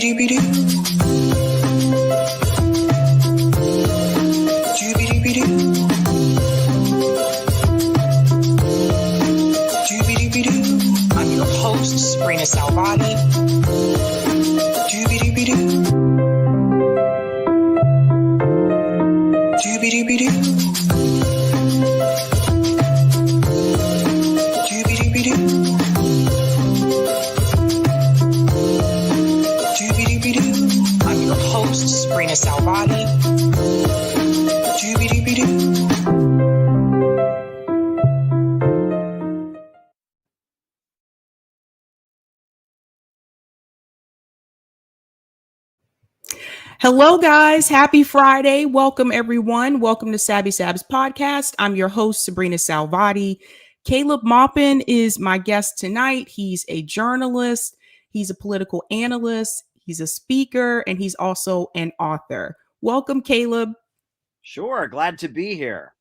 I'm your host, Sabrina Salvati. I'm your host, Sabrina Salvati. Hello, guys. Happy Friday. Welcome, everyone. Welcome to Sabby Sabs podcast. I'm your host, Sabrina Salvati. Caleb Maupin is my guest tonight. He's a journalist. He's a political analyst. He's a speaker, and he's also an author. Welcome, Caleb. Sure. Glad to be here.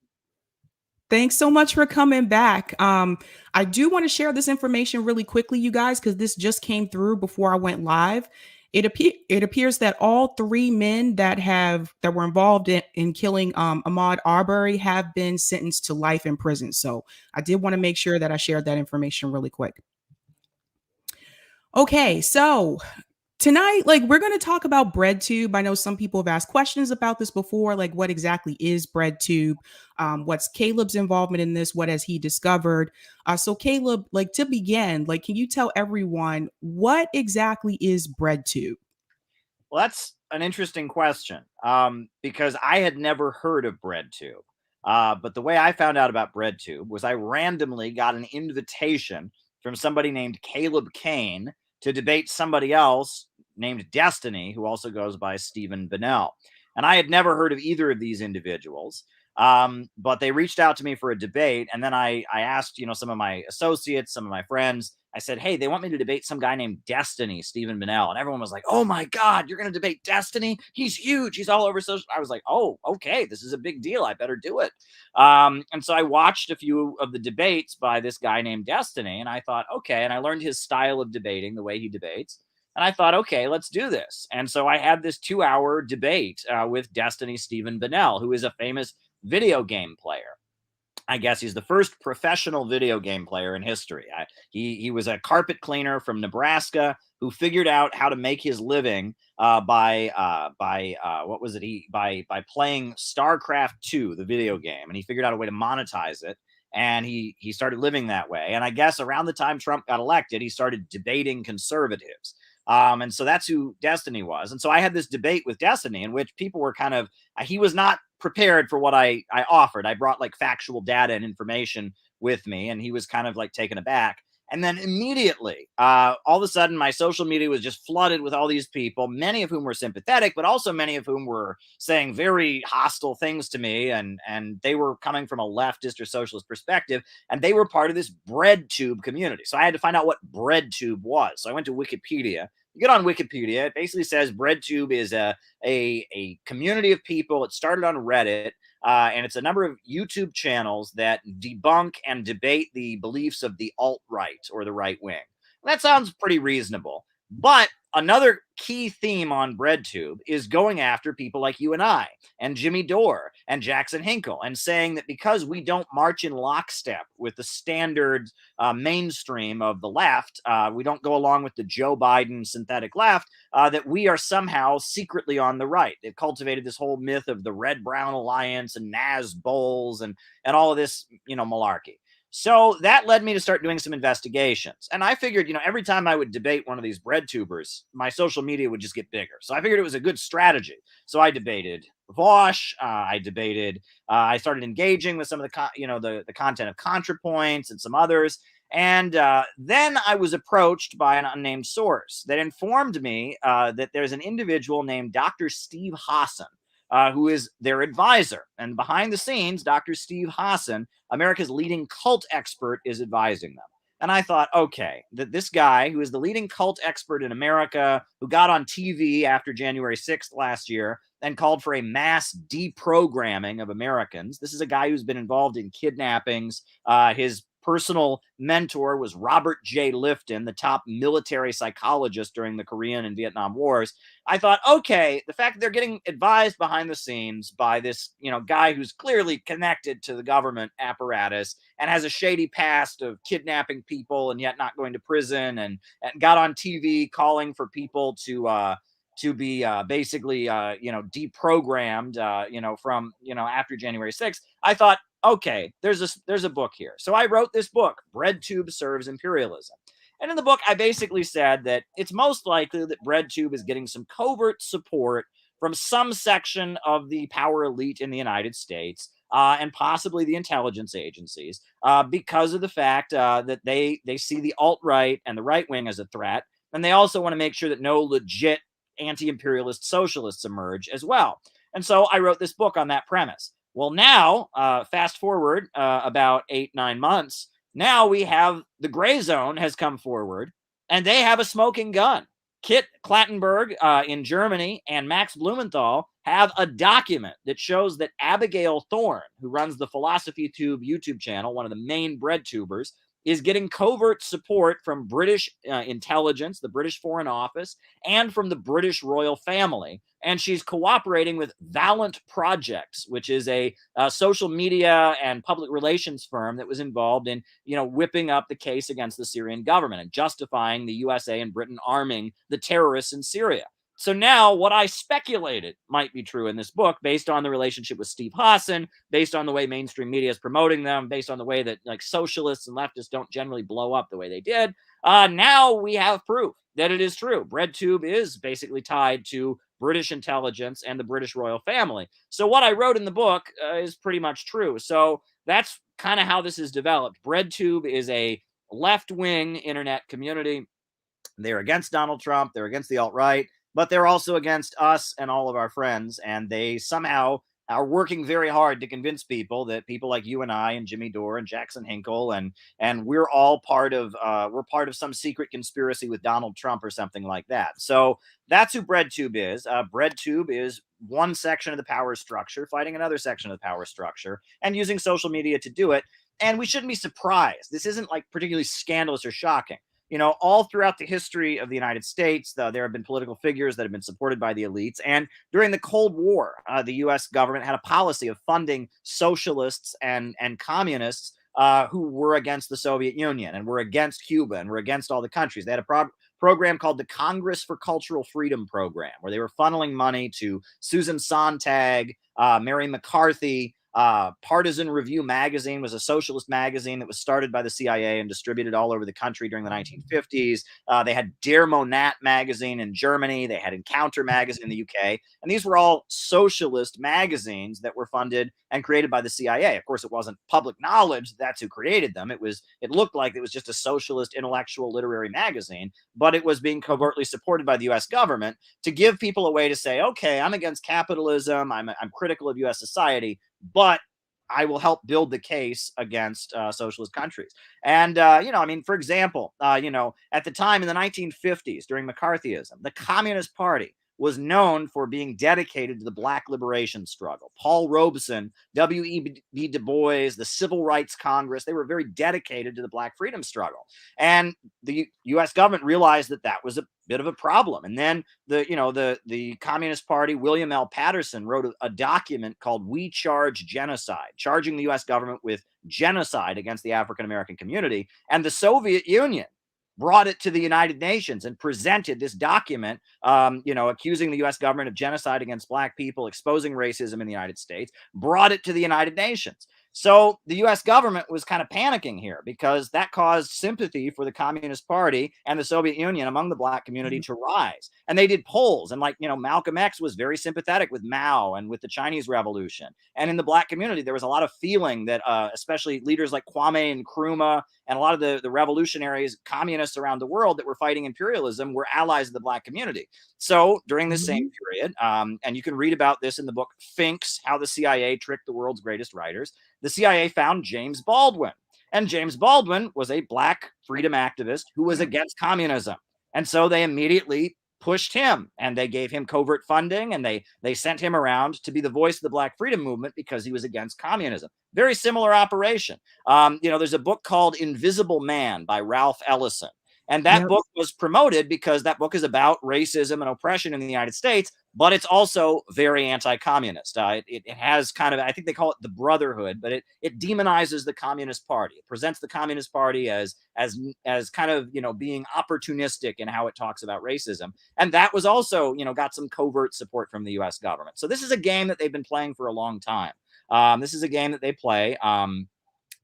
Thanks so much for coming back. I do want to share this information really quickly, you guys, because this just came through before I went live. It appears that all three men that were involved in killing Ahmaud Arbery have been sentenced to life in prison. So I did want to make sure that I shared that information really quick. Okay, so tonight, we're going to talk about BreadTube. I know some people have asked questions about this before, like what exactly is BreadTube? What's Caleb's involvement in this? What has he discovered? So Caleb, to begin, can you tell everyone what exactly is BreadTube? Well, that's an interesting question because I had never heard of BreadTube. But the way I found out about BreadTube was I randomly got an invitation from somebody named Caleb Kane to debate somebody else named Destiny, who also goes by Stephen Bennell. And I had never heard of either of these individuals. But they reached out to me for a debate. And then I asked, some of my associates, some of my friends, I said, hey, they want me to debate some guy named Destiny, Stephen Bennell. And everyone was like, oh my God, you're going to debate Destiny? He's huge. He's all over social. I was like, oh, okay, this is a big deal. I better do it. And so I watched a few of the debates by this guy named Destiny. And I thought, okay. And I learned his style of debating, the way he debates. And I thought, okay, let's do this. And so I had this 2-hour debate with Destiny Stephen Bennell, who is a famous video game player. I guess he's the first professional video game player in history. He was a carpet cleaner from Nebraska who figured out how to make his living by playing StarCraft 2, the video game, and he figured out a way to monetize it. And he started living that way. And I guess around the time Trump got elected, he started debating conservatives. And so that's who Destiny was. And so I had this debate with Destiny in which people were he was not prepared for what I offered. I brought factual data and information with me, and he was taken aback. And then immediately, all of a sudden, my social media was just flooded with all these people, many of whom were sympathetic, but also many of whom were saying very hostile things to me. And they were coming from a leftist or socialist perspective, and they were part of this BreadTube community. So I had to find out what BreadTube was. So I went to Wikipedia. You get on Wikipedia, it basically says BreadTube is a community of people. It started on Reddit. And it's a number of YouTube channels that debunk and debate the beliefs of the alt-right or the right wing. That sounds pretty reasonable. But another key theme on BreadTube is going after people like you and I and Jimmy Dore and Jackson Hinkle and saying that because we don't march in lockstep with the standard mainstream of the left, we don't go along with the Joe Biden synthetic left, that we are somehow secretly on the right. They've cultivated this whole myth of the Red-Brown Alliance and Naz Bowles and all of this, malarkey. So that led me to start doing some investigations. And I figured, every time I would debate one of these BreadTubers, my social media would just get bigger. So I figured it was a good strategy. So I debated Vosh. I started engaging with some of the content of ContraPoints and some others. And then I was approached by an unnamed source that informed me that there's an individual named Dr. Steve Hassan, who is their advisor. And behind the scenes, Dr. Steve Hassan, America's leading cult expert, is advising them. And I thought, okay, that this guy who is the leading cult expert in America, who got on TV after January 6th last year and called for a mass deprogramming of Americans. This is a guy who's been involved in kidnappings. His personal mentor was Robert J. Lifton, the top military psychologist during the Korean and Vietnam Wars. I thought, okay, the fact that they're getting advised behind the scenes by this, guy who's clearly connected to the government apparatus and has a shady past of kidnapping people and yet not going to prison, and got on TV calling for people to be basically, deprogrammed, from, after January 6th, I thought, okay, there's a book here. So I wrote this book, BreadTube Serves Imperialism. And in the book, I basically said that it's most likely that BreadTube is getting some covert support from some section of the power elite in the United States, and possibly the intelligence agencies, because of the fact that they see the alt-right and the right wing as a threat. And they also want to make sure that no legit anti-imperialist socialists emerge as well. And so I wrote this book on that premise. Well, now, fast forward about 8-9 months, now we have the gray zone has come forward, and they have a smoking gun. Kit Klattenberg in Germany and Max Blumenthal have a document that shows that Abigail Thorne, who runs the Philosophy Tube YouTube channel, one of the main bread tubers, is getting covert support from British intelligence, the British Foreign Office, and from the British royal family. And she's cooperating with Valiant Projects, which is a social media and public relations firm that was involved in, whipping up the case against the Syrian government and justifying the USA and Britain arming the terrorists in Syria. So now what I speculated might be true in this book, based on the relationship with Steve Hassan, based on the way mainstream media is promoting them, based on the way that socialists and leftists don't generally blow up the way they did. Now we have proof that it is true. BreadTube is basically tied to British intelligence and the British royal family. So what I wrote in the book is pretty much true. So that's kind of how this is developed. BreadTube is a left-wing internet community. They're against Donald Trump. They're against the alt-right. But they're also against us and all of our friends, and they somehow are working very hard to convince people that people like you and I and Jimmy Dore and Jackson Hinkle and we're all part of some secret conspiracy with Donald Trump or something like that. So that's who BreadTube is. BreadTube is one section of the power structure fighting another section of the power structure and using social media to do it. And we shouldn't be surprised. This isn't particularly scandalous or shocking. All throughout the history of the United States, there have been political figures that have been supported by the elites. And during the Cold War, the U.S. government had a policy of funding socialists and communists who were against the Soviet Union and were against Cuba and were against all the countries. They had a program called the Congress for Cultural Freedom program, where they were funneling money to Susan Sontag, Mary McCarthy. Partisan Review magazine was a socialist magazine that was started by the CIA and distributed all over the country during the 1950s. They had Der Monat magazine in Germany. They had Encounter magazine in the UK. And these were all socialist magazines that were funded and created by the CIA. Of course, it wasn't public knowledge that's who created them. It looked like it was just a socialist intellectual literary magazine, but it was being covertly supported by the US government to give people a way to say, okay, I'm against capitalism. I'm critical of US society, but I will help build the case against socialist countries. And, for example, at the time in the 1950s, during McCarthyism, the Communist Party was known for being dedicated to the Black liberation struggle. Paul Robeson, W.E.B. Du Bois, the Civil Rights Congress, they were very dedicated to the Black freedom struggle. And the U.S. government realized that was a bit of a problem. And then the Communist Party, William L. Patterson, wrote a document called We Charge Genocide, charging the U.S. government with genocide against the African-American community. And the Soviet Union brought it to the United Nations and presented this document, accusing the U.S. government of genocide against Black people, exposing racism in the United States, brought it to the United Nations. So the U.S. government was kind of panicking here because that caused sympathy for the Communist Party and the Soviet Union among the Black community to rise. And they did polls. And Malcolm X was very sympathetic with Mao and with the Chinese Revolution. And in the Black community, there was a lot of feeling that especially leaders like Kwame Nkrumah and a lot of the revolutionaries, communists around the world that were fighting imperialism were allies of the Black community. So during this same period, and you can read about this in the book Finks, How the CIA Tricked the World's Greatest Writers, the CIA found James Baldwin. And James Baldwin was a Black freedom activist who was against communism. And so they immediately pushed him, and they gave him covert funding, and they sent him around to be the voice of the Black freedom movement because he was against communism. Very similar operation. There's a book called Invisible Man by Ralph Ellison. And that book was promoted because that book is about racism and oppression in the United States, but it's also very anti-communist. It has kind of, I think they call it the Brotherhood, but it demonizes the Communist Party. It presents the Communist Party as kind of, being opportunistic in how it talks about racism. And that was also, got some covert support from the US government. So this is a game that they've been playing for a long time. This is a game that they play.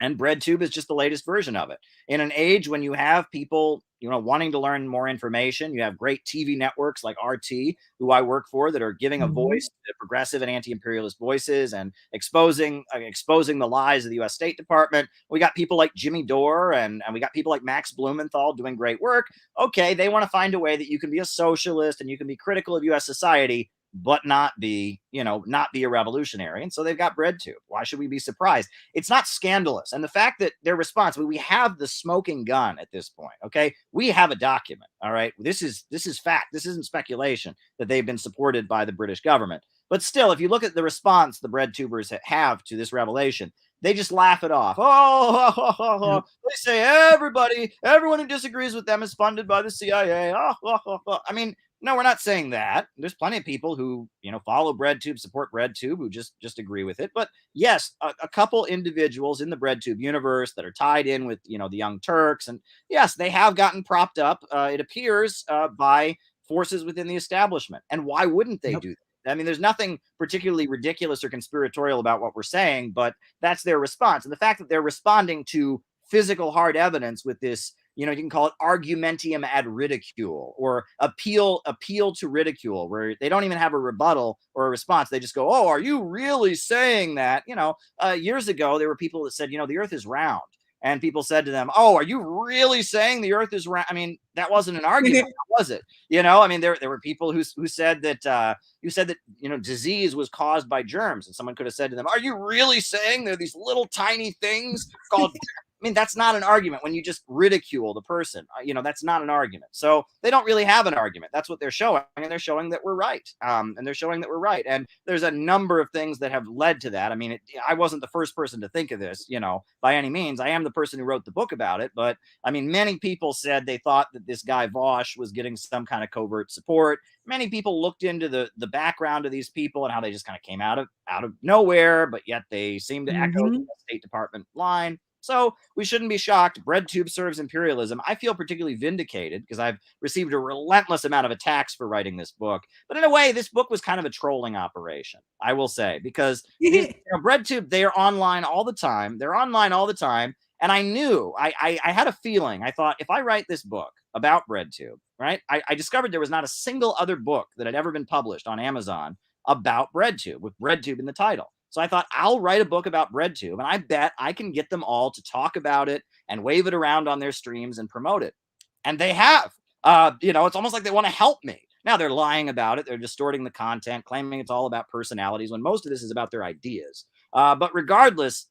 And BreadTube is just the latest version of it. In an age when you have people, wanting to learn more information, you have great TV networks like RT, who I work for, that are giving a voice to progressive and anti-imperialist voices and exposing the lies of the U.S. State Department. We got people like Jimmy Dore and we got people like Max Blumenthal doing great work. Okay, they want to find a way that you can be a socialist and you can be critical of U.S. society, but not be a revolutionary. And so they've got BreadTube. Why should we be surprised? It's not scandalous. And the fact that their response, we have the smoking gun at this point. Okay. We have a document. All right. This is fact. This isn't speculation that they've been supported by the British government. But still, if you look at the response the BreadTubers have to this revelation, they just laugh it off. They say everyone who disagrees with them is funded by the CIA. I mean, no, we're not saying that. There's plenty of people who, follow BreadTube, support BreadTube, who just agree with it. But yes, a couple individuals in the BreadTube universe that are tied in with, the Young Turks. And yes, they have gotten propped up, it appears, by forces within the establishment. And why wouldn't they do that? I mean, there's nothing particularly ridiculous or conspiratorial about what we're saying, but that's their response. And the fact that they're responding to physical hard evidence with this, you can call it argumentium ad ridicule, or appeal to ridicule, where they don't even have a rebuttal or a response. They just go, "Oh, are you really saying that?" Years ago, there were people that said, the earth is round. And people said to them, "Oh, are you really saying the earth is round?" I mean, that wasn't an argument, was it? I mean, there were people who said that disease was caused by germs, and someone could have said to them, "Are you really saying there are these little tiny things called?" I mean, that's not an argument when you just ridicule the person. That's not an argument. So they don't really have an argument. That's what they're showing. And they're showing that we're right. And there's a number of things that have led to that. I mean, I wasn't the first person to think of this, by any means. I am the person who wrote the book about it. But I mean, many people said they thought that this guy Vosh was getting some kind of covert support. Many people looked into the background of these people and how they just kind of came out of nowhere, but yet they seem to echo the State Department line. So we shouldn't be shocked. BreadTube serves imperialism. I feel particularly vindicated because I've received a relentless amount of attacks for writing this book. But in a way, this book was kind of a trolling operation, I will say, because BreadTube, they are online all the time. And I knew, I had a feeling. I thought, if I write this book about BreadTube, right, I discovered there was not a single other book that had ever been published on Amazon about BreadTube, with BreadTube in the title. So I thought, I'll write a book about BreadTube, and I bet I can get them all to talk about it and wave it around on their streams and promote it. And they have. It's almost like they want to help me. Now, they're lying about it. They're distorting the content, claiming it's all about personalities, when most of this is about their ideas. But regardless,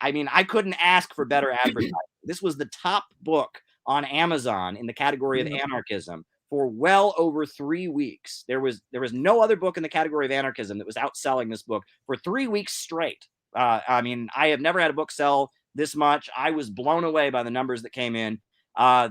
I mean, I couldn't ask for better advertising. This was the top book on Amazon in the category of anarchism for well over 3 weeks. There was no other book in the category of anarchism that was outselling this book for 3 weeks straight. I mean, I have never had a book sell this much. I was blown away by the numbers that came in.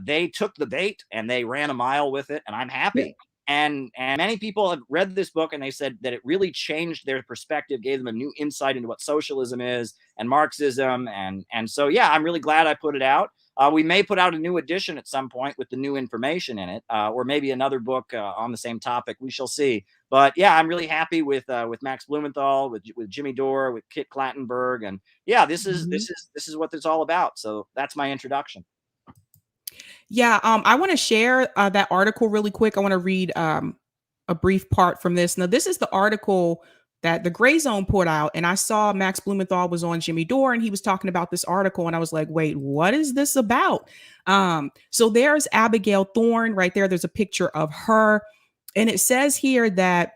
They took the bait and they ran a mile with it, and I'm happy. And many people have read this book and they said that it really changed their perspective, gave them a new insight into what socialism is and Marxism. And so, yeah, I'm really glad I put it out. We may put out a new edition at some point with the new information in it, or maybe another book on the same topic. We shall see. But yeah, I'm really happy with Max Blumenthal, with Jimmy Dore, with Kit Klattenberg, and yeah, this is what it's all about. So that's my introduction. Yeah, I want to share that article really quick. I want to read a brief part from this. Now, this is the article that the Gray Zone put out, and I saw Max Blumenthal was on Jimmy Dore, and he was talking about this article, and I was like, wait, what is this about? So there's Abigail Thorne right there. There's a picture of her, and it says here that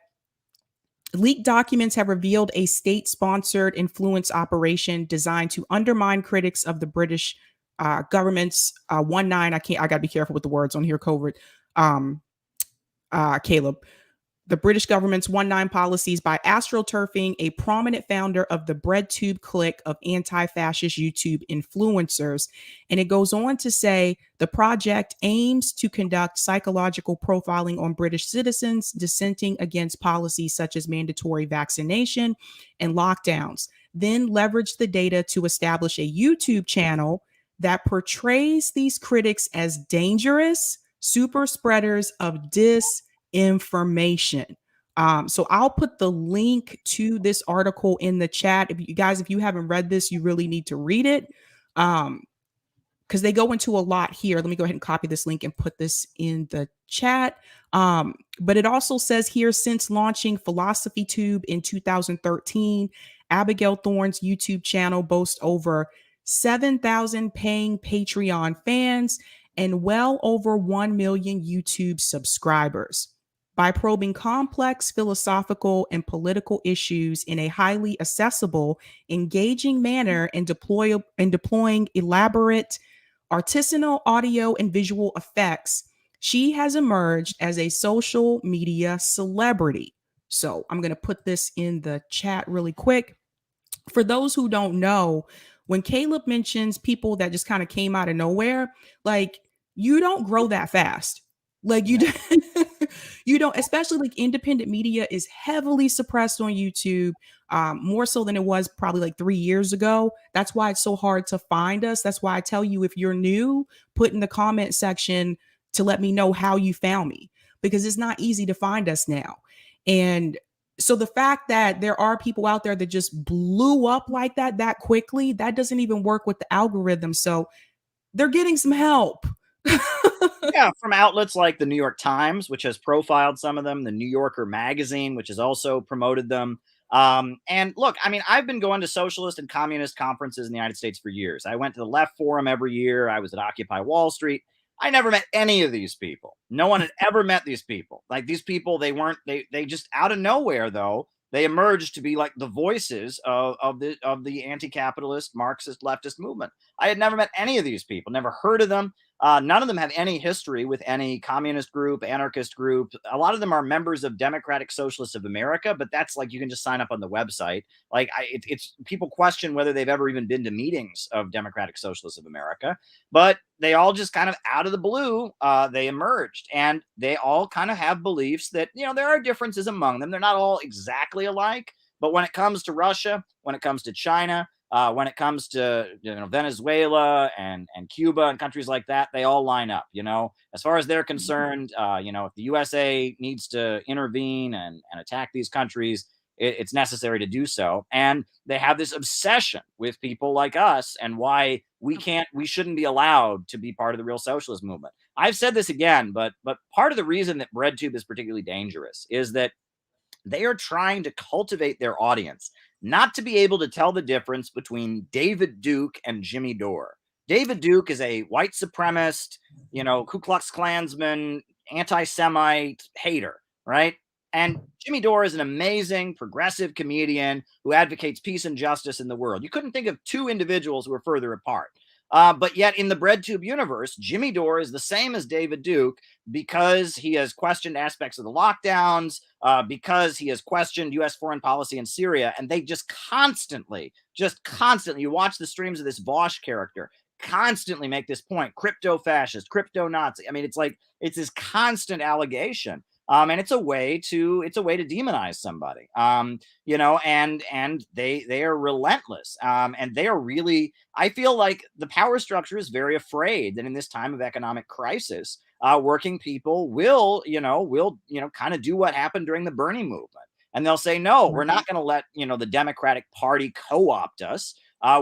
leaked documents have revealed a state-sponsored influence operation designed to undermine critics of the British government's I gotta be careful with the words on here, covert Caleb. The British government's 19 policies by astroturfing a prominent founder of the BreadTube clique of anti-fascist YouTube influencers. And it goes on to say the project aims to conduct psychological profiling on British citizens dissenting against policies such as mandatory vaccination and lockdowns, then leverage the data to establish a YouTube channel that portrays these critics as dangerous super spreaders of disinformation. So I'll put the link to this article in the chat. If you haven't read this, you really need to read it. Because they go into a lot here. Let me go ahead and copy this link and put this in the chat. But it also says here, since launching PhilosophyTube in 2013, Abigail Thorne's YouTube channel boasts over 7,000 paying Patreon fans and well over 1 million YouTube subscribers. By probing complex philosophical and political issues in a highly accessible, engaging manner and deploying elaborate artisanal audio and visual effects, she has emerged as a social media celebrity. So I'm going to put this in the chat really quick. For those who don't know, when Caleb mentions people that just kind of came out of nowhere, like, you don't grow that fast. Like, you don't, especially like independent media is heavily suppressed on YouTube, more so than it was probably like 3 years ago. That's why it's so hard to find us. That's why I tell you, if you're new, put in the comment section to let me know how you found me, because it's not easy to find us now. And so the fact that there are people out there that just blew up like that quickly, that doesn't even work with the algorithm. So they're getting some help. Yeah, from outlets like the New York Times, which has profiled some of them, the New Yorker magazine, which has also promoted them. And look, I mean, I've been going to socialist and communist conferences in the United States for years. I went to the Left Forum every year. I was at Occupy Wall Street. I never met any of these people. No one had ever met these people. Like, these people, they just out of nowhere, though, they emerged to be like the voices of the anti-capitalist Marxist leftist movement. I had never met any of these people, never heard of them. None of them have any history with any communist group, anarchist group. A lot of them are members of Democratic Socialists of America, but that's like, you can just sign up on the website. Like, it's people question whether they've ever even been to meetings of Democratic Socialists of America, but they all just kind of out of the blue, they emerged, and they all kind of have beliefs that, there are differences among them. They're not all exactly alike, but when it comes to Russia, when it comes to China, when it comes to Venezuela and Cuba and countries like that, they all line up. As far as they're concerned, if the USA needs to intervene and attack these countries, it's necessary to do so. And they have this obsession with people like us and why we shouldn't be allowed to be part of the real socialist movement. I've said this again, but part of the reason that BreadTube is particularly dangerous is that they are trying to cultivate their audience not to be able to tell the difference between David Duke and Jimmy Dore. David Duke is a white supremacist, Ku Klux Klansman, anti-Semite hater, right? And Jimmy Dore is an amazing progressive comedian who advocates peace and justice in the world. You couldn't think of two individuals who are further apart. But yet in the BreadTube universe, Jimmy Dore is the same as David Duke because he has questioned aspects of the lockdowns, because he has questioned U.S. foreign policy in Syria. And they just constantly, you watch the streams of this Vosh character, constantly make this point: crypto fascist, crypto Nazi. I mean, it's this constant allegation. And it's a way to demonize somebody, and they are relentless. And they are really, I feel like the power structure is very afraid that in this time of economic crisis, working people will kind of do what happened during the Bernie movement. And they'll say, no, we're not going to let, the Democratic Party co-opt us.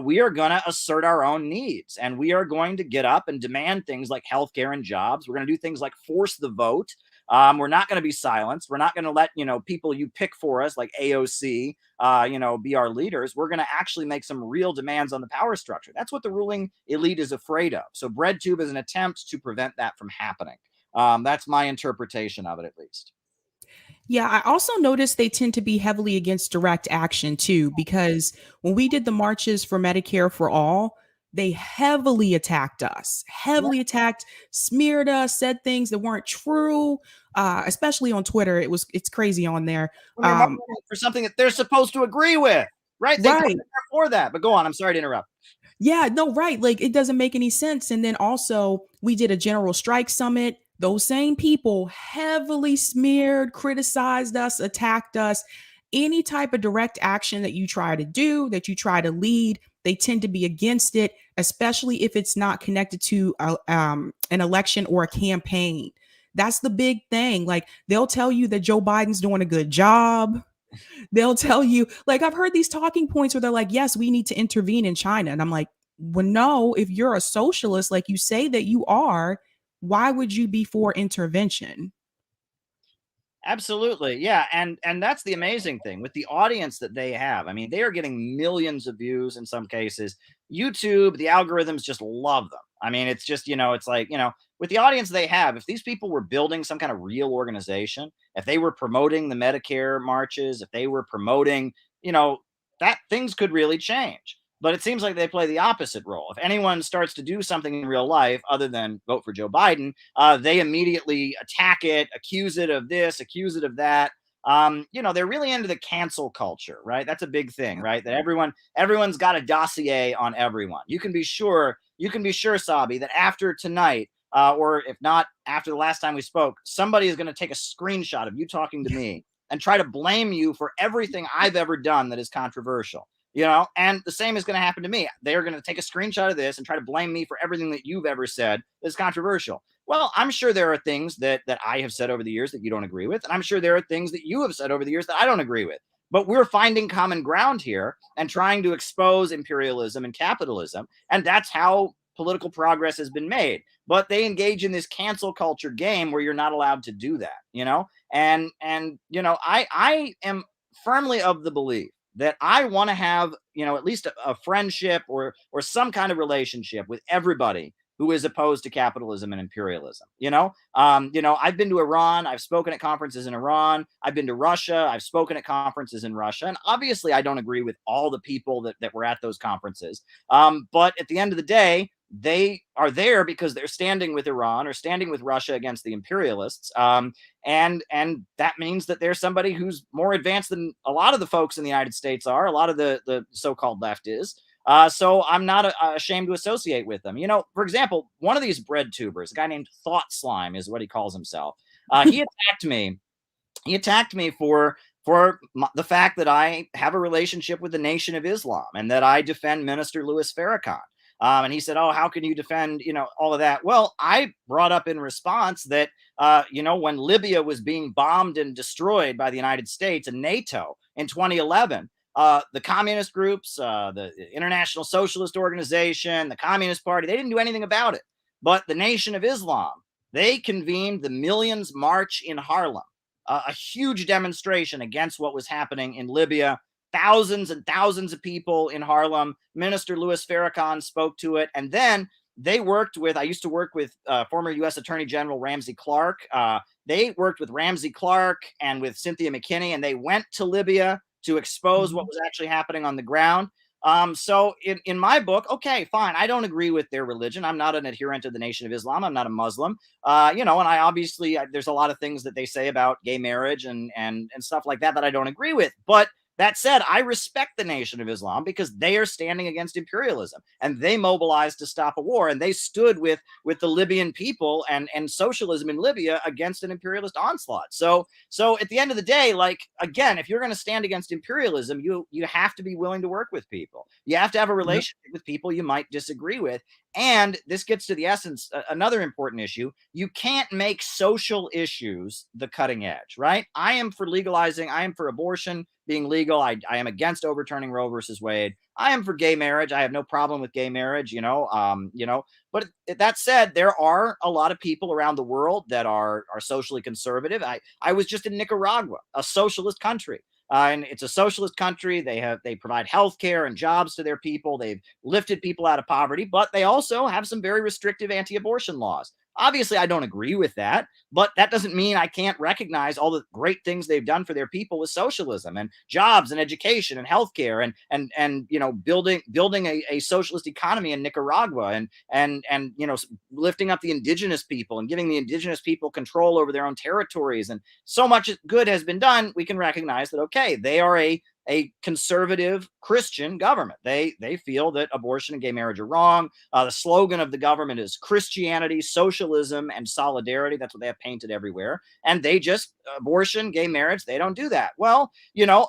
We are going to assert our own needs, and we are going to get up and demand things like healthcare and jobs. We're going to do things like force the vote. We're not going to be silenced. We're not going to let, people you pick for us, like AOC, be our leaders. We're going to actually make some real demands on the power structure. That's what the ruling elite is afraid of. So BreadTube is an attempt to prevent that from happening. That's my interpretation of it, at least. Yeah, I also noticed they tend to be heavily against direct action too, because when we did the marches for Medicare for all, they heavily attacked us, smeared us, said things that weren't true, especially on Twitter. It's crazy on there. For something that they're supposed to agree with, right? They put it there for that. But go on. I'm sorry to interrupt. Yeah, no, right. Like, it doesn't make any sense. And then also, we did a general strike summit. Those same people heavily smeared, criticized us, attacked us. Any type of direct action that you try to do, that you try to lead, they tend to be against it, especially if it's not connected to an election or a campaign. That's the big thing. Like, they'll tell you that Joe Biden's doing a good job. They'll tell you, like, I've heard these talking points where they're like, yes, we need to intervene in China. And I'm like, well, no, if you're a socialist, like you say that you are, why would you be for intervention? Absolutely. Yeah. And that's the amazing thing with the audience that they have. I mean, they are getting millions of views in some cases. YouTube, the algorithms just love them. I mean, it's just, it's like, with the audience they have, if these people were building some kind of real organization, if they were promoting the Medicare marches, if they were promoting, that things could really change. But it seems like they play the opposite role. If anyone starts to do something in real life other than vote for Joe Biden, they immediately attack it, accuse it of this, accuse it of that. They're really into the cancel culture, right? That's a big thing, right? That everyone's got a dossier on everyone. You can be sure, Sabby, that after tonight, or if not after the last time we spoke, somebody is going to take a screenshot of you talking to me and try to blame you for everything I've ever done that is controversial. And the same is going to happen to me. They're going to take a screenshot of this and try to blame me for everything that you've ever said that's controversial. Well, I'm sure there are things that I have said over the years that you don't agree with. And I'm sure there are things that you have said over the years that I don't agree with. But we're finding common ground here and trying to expose imperialism and capitalism. And that's how political progress has been made. But they engage in this cancel culture game where you're not allowed to do that, And I am firmly of the belief that I want to have, at least a friendship or some kind of relationship with everybody who is opposed to capitalism and imperialism. I've been to Iran. I've spoken at conferences in Iran. I've been to Russia. I've spoken at conferences in Russia. And obviously, I don't agree with all the people that were at those conferences. But at the end of the day, they are there because they're standing with Iran or standing with Russia against the imperialists. And that means that there's somebody who's more advanced than a lot of the folks in the United States are, a lot of the so-called left is. So I'm not ashamed to associate with them. For example, one of these bread tubers, a guy named Thought Slime is what he calls himself. He attacked me. He attacked me for the fact that I have a relationship with the Nation of Islam and that I defend Minister Louis Farrakhan. And he said, oh, how can you defend, all of that? Well, I brought up in response that, when Libya was being bombed and destroyed by the United States and NATO in 2011, the communist groups, the International Socialist Organization, the Communist Party, they didn't do anything about it. But the Nation of Islam, they convened the Millions March in Harlem, a huge demonstration against what was happening in Libya. Thousands and thousands of people in Harlem. Minister Louis Farrakhan spoke to it. And then they I used to work with former U.S. Attorney General Ramsey Clark. They worked with Ramsey Clark and with Cynthia McKinney, and they went to Libya to expose what was actually happening on the ground. So in my book, okay, fine. I don't agree with their religion. I'm not an adherent of the Nation of Islam. I'm not a Muslim. And I obviously, there's a lot of things that they say about gay marriage and stuff like that I don't agree with. But that said, I respect the Nation of Islam because they are standing against imperialism and they mobilized to stop a war and they stood with the Libyan people and socialism in Libya against an imperialist onslaught. So at the end of the day, like, again, if you're going to stand against imperialism, you have to be willing to work with people. You have to have a relationship with people you might disagree with. And this gets to the essence, another important issue. You can't make social issues the cutting edge, right? I am for abortion being legal. I am against overturning Roe versus Wade. I am for gay marriage. I have no problem with gay marriage, but that said, there are a lot of people around the world that are socially conservative. I was just in Nicaragua, a socialist country. And it's a socialist country. They provide health care and jobs to their people. They've lifted people out of poverty, but they also have some very restrictive anti-abortion laws. Obviously, I don't agree with that, but that doesn't mean I can't recognize all the great things they've done for their people with socialism and jobs and education and healthcare and building a socialist economy in Nicaragua and lifting up the indigenous people and giving the indigenous people control over their own territories. And so much good has been done. We can recognize that, okay, they are a conservative Christian government. They feel that abortion and gay marriage are wrong. The slogan of the government is Christianity, socialism, and solidarity. That's what they have painted everywhere. And they just abortion, gay marriage. They don't do that. Well,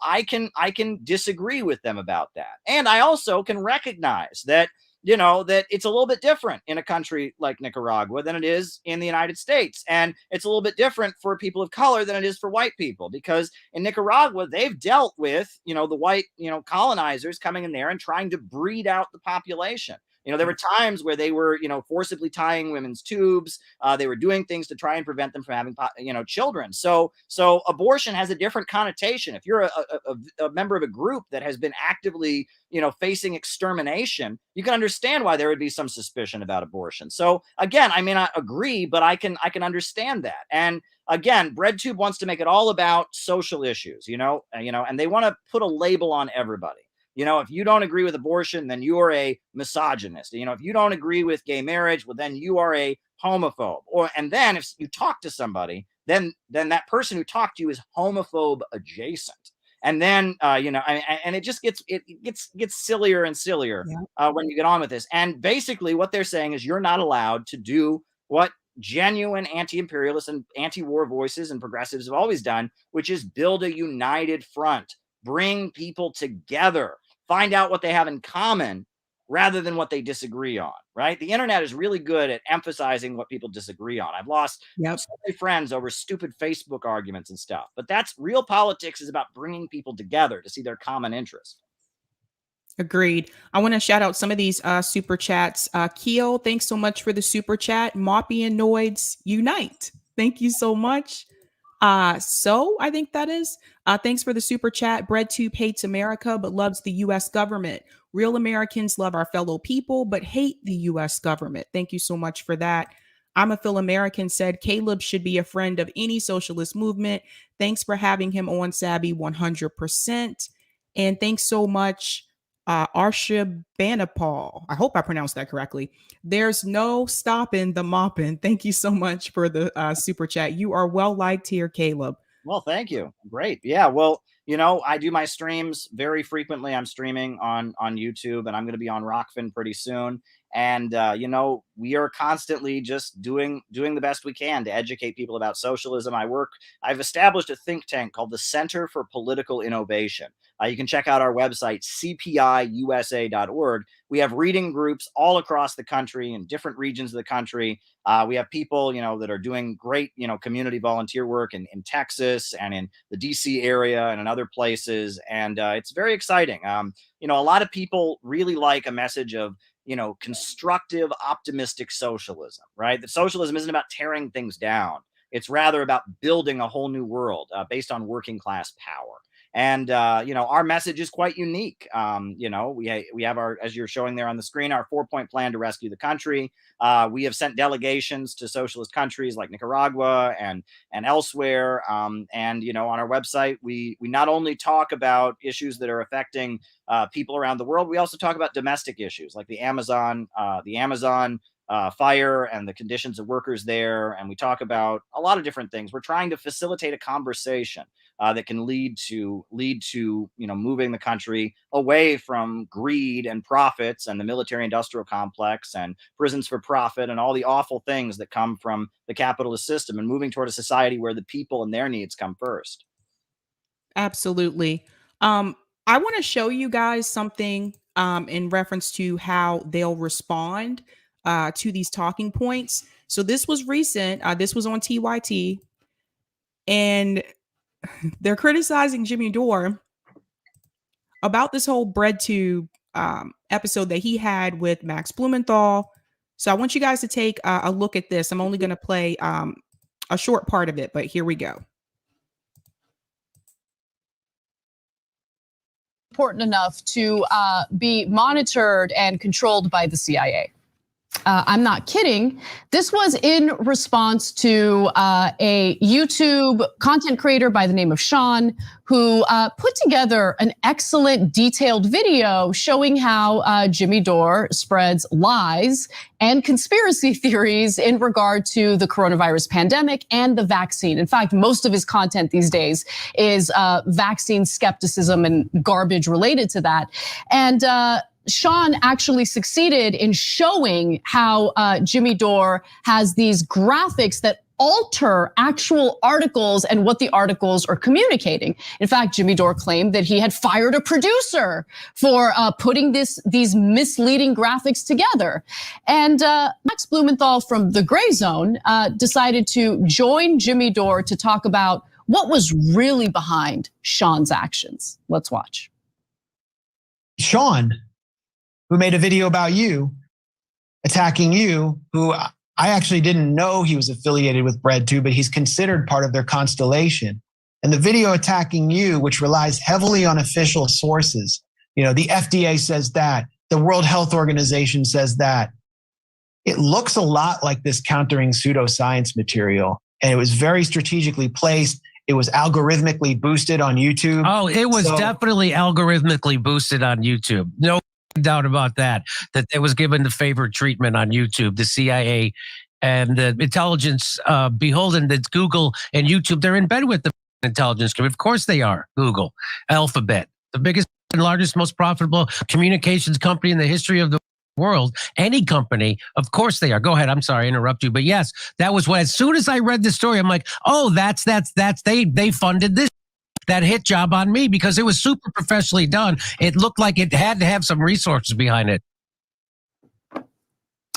I can disagree with them about that. And I also can recognize that that it's a little bit different in a country like Nicaragua than it is in the United States. And it's a little bit different for people of color than it is for white people, because in Nicaragua, they've dealt with, the white, colonizers coming in there and trying to breed out the population. There were times where they were, forcibly tying women's tubes. They were doing things to try and prevent them from having, children. So abortion has a different connotation. If you're a member of a group that has been actively, facing extermination, you can understand why there would be some suspicion about abortion. So again, I may not agree, but I can understand that. And again, BreadTube wants to make it all about social issues, and they want to put a label on everybody. If you don't agree with abortion, then you are a misogynist. If you don't agree with gay marriage, well, then you are a homophobe. And then if you talk to somebody, then that person who talked to you is homophobe adjacent. And then, and it just gets sillier and sillier when you get on with this. And basically what they're saying is you're not allowed to do what genuine anti-imperialists and anti-war voices and progressives have always done, which is build a united front, bring people together, find out what they have in common rather than what they disagree on, right? The internet is really good at emphasizing what people disagree on. I've lost so many friends over stupid Facebook arguments and stuff, but that's real politics, is about bringing people together to see their common interest. Agreed. I want to shout out some of these super chats. Keo, thanks so much for the super chat. Maupin Noids Unite. Thank you so much. So I think that is, thanks for the super chat. BreadTube hates America, but loves the U.S. government. Real Americans love our fellow people, but hate the U.S. government. Thank you so much for that. I'm a Phil American said Caleb should be a friend of any socialist movement. Thanks for having him on, Sabby, 100%. And thanks so much, Arshib Banapal. I hope I pronounced that correctly. There's no stopping the Maupin. Thank you so much for the super chat. You are well liked here, Caleb. Well, thank you. Great. Yeah. Well, I do my streams very frequently. I'm streaming on YouTube, and I'm going to be on Rockfin pretty soon. And, we are constantly just doing the best we can to educate people about socialism. I've established a think tank called the Center for Political Innovation. You can check out our website, cpiusa.org. We have reading groups all across the country in different regions of the country. We have people, that are doing great, community volunteer work in Texas and in the DC area and in other places. And it's very exciting. A lot of people really like a message of, constructive, optimistic socialism, right? That socialism isn't about tearing things down. It's rather about building a whole new world based on working class power. And, our message is quite unique. We have our, as you're showing there on the screen, our 4-point plan to rescue the country. We have sent delegations to socialist countries like Nicaragua and elsewhere. And, on our website, we not only talk about issues that are affecting people around the world, we also talk about domestic issues like the Amazon fire and the conditions of workers there. And we talk about a lot of different things. We're trying to facilitate a conversation that can lead to moving the country away from greed and profits and the military industrial complex and prisons for profit and all the awful things that come from the capitalist system, and moving toward a society where the people and their needs come first. Absolutely. I want to show you guys something in reference to how they'll respond to these talking points. So this was recent. This was on TYT, and they're criticizing Jimmy Dore about this whole BreadTube episode that he had with Max Blumenthal. So I want you guys to take a look at this. I'm only going to play a short part of it, but here we go. Important enough to be monitored and controlled by the CIA. I'm not kidding. This was in response to a YouTube content creator by the name of Sean, who put together an excellent detailed video showing how Jimmy Dore spreads lies and conspiracy theories in regard to the coronavirus pandemic and the vaccine. In fact, most of his content these days is vaccine skepticism and garbage related to that. And Sean actually succeeded in showing how Jimmy Dore has these graphics that alter actual articles and what the articles are communicating. In fact, Jimmy Dore claimed that he had fired a producer for putting these misleading graphics together. And Max Blumenthal from the Gray Zone decided to join Jimmy Dore to talk about what was really behind Sean's actions. Let's watch. Sean, who made a video about you, attacking you, who I actually didn't know he was affiliated with BreadTube, but he's considered part of their constellation. And the video attacking you, which relies heavily on official sources, the FDA says that, the World Health Organization says that. It looks a lot like this countering pseudoscience material, and it was very strategically placed. It was algorithmically boosted on YouTube. Oh, it was definitely algorithmically boosted on YouTube. No doubt about that it was given the favored treatment on YouTube. The CIA and the intelligence beholden that Google and YouTube, they're in bed with the intelligence community. Of course they are. Google, Alphabet, the biggest and largest, most profitable communications company in the history of the world. Any company, of course they are. Go ahead. I'm sorry, I interrupt you. But yes, that was what, as soon as I read the story, I'm like, oh, that's they funded this. That hit job on me because it was super professionally done. It looked like it had to have some resources behind it.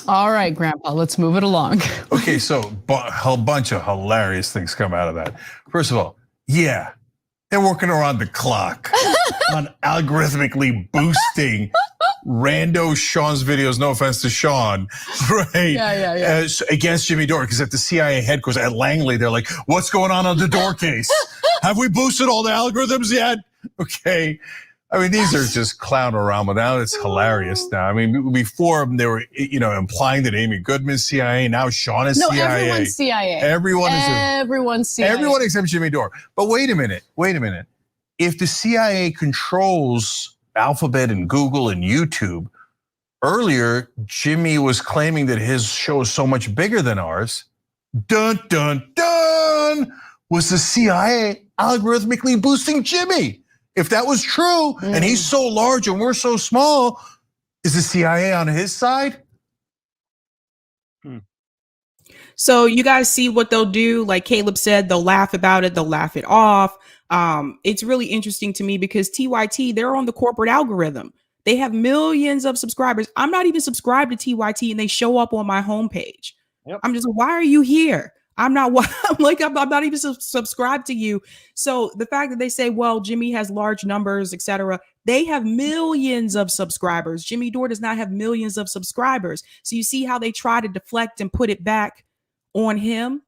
All right, Grandpa, let's move it along. Okay, so a bunch of hilarious things come out of that. First of all, yeah, they're working around the clock on algorithmically boosting rando Sean's videos, no offense to Sean, right? Yeah. Against Jimmy Dore, because at the CIA headquarters at Langley, they're like, what's going on the Dore case? Have we boosted all the algorithms yet? Okay. I mean, these are just clown around, but now it's hilarious now. I mean, before they were, implying that Amy Goodman's CIA, now Sean is CIA. No, everyone's CIA. Everyone's CIA. Everyone except Jimmy Dore. But wait a minute. If the CIA controls Alphabet and Google and YouTube, earlier, Jimmy was claiming that his show is so much bigger than ours. Dun, dun, dun! Was the CIA algorithmically boosting Jimmy? If that was true, and he's so large and we're so small, is the CIA on his side? So you guys see what they'll do. Like Caleb said, they'll laugh about it. They'll laugh it off. It's really interesting to me because TYT, they're on the corporate algorithm. They have millions of subscribers. I'm not even subscribed to TYT and they show up on my homepage. Yep. I'm just, why are you here? I'm not even subscribed to you. So the fact that they say, well, Jimmy has large numbers, etc., they have millions of subscribers. Jimmy Dore does not have millions of subscribers. So you see how they try to deflect and put it back on him.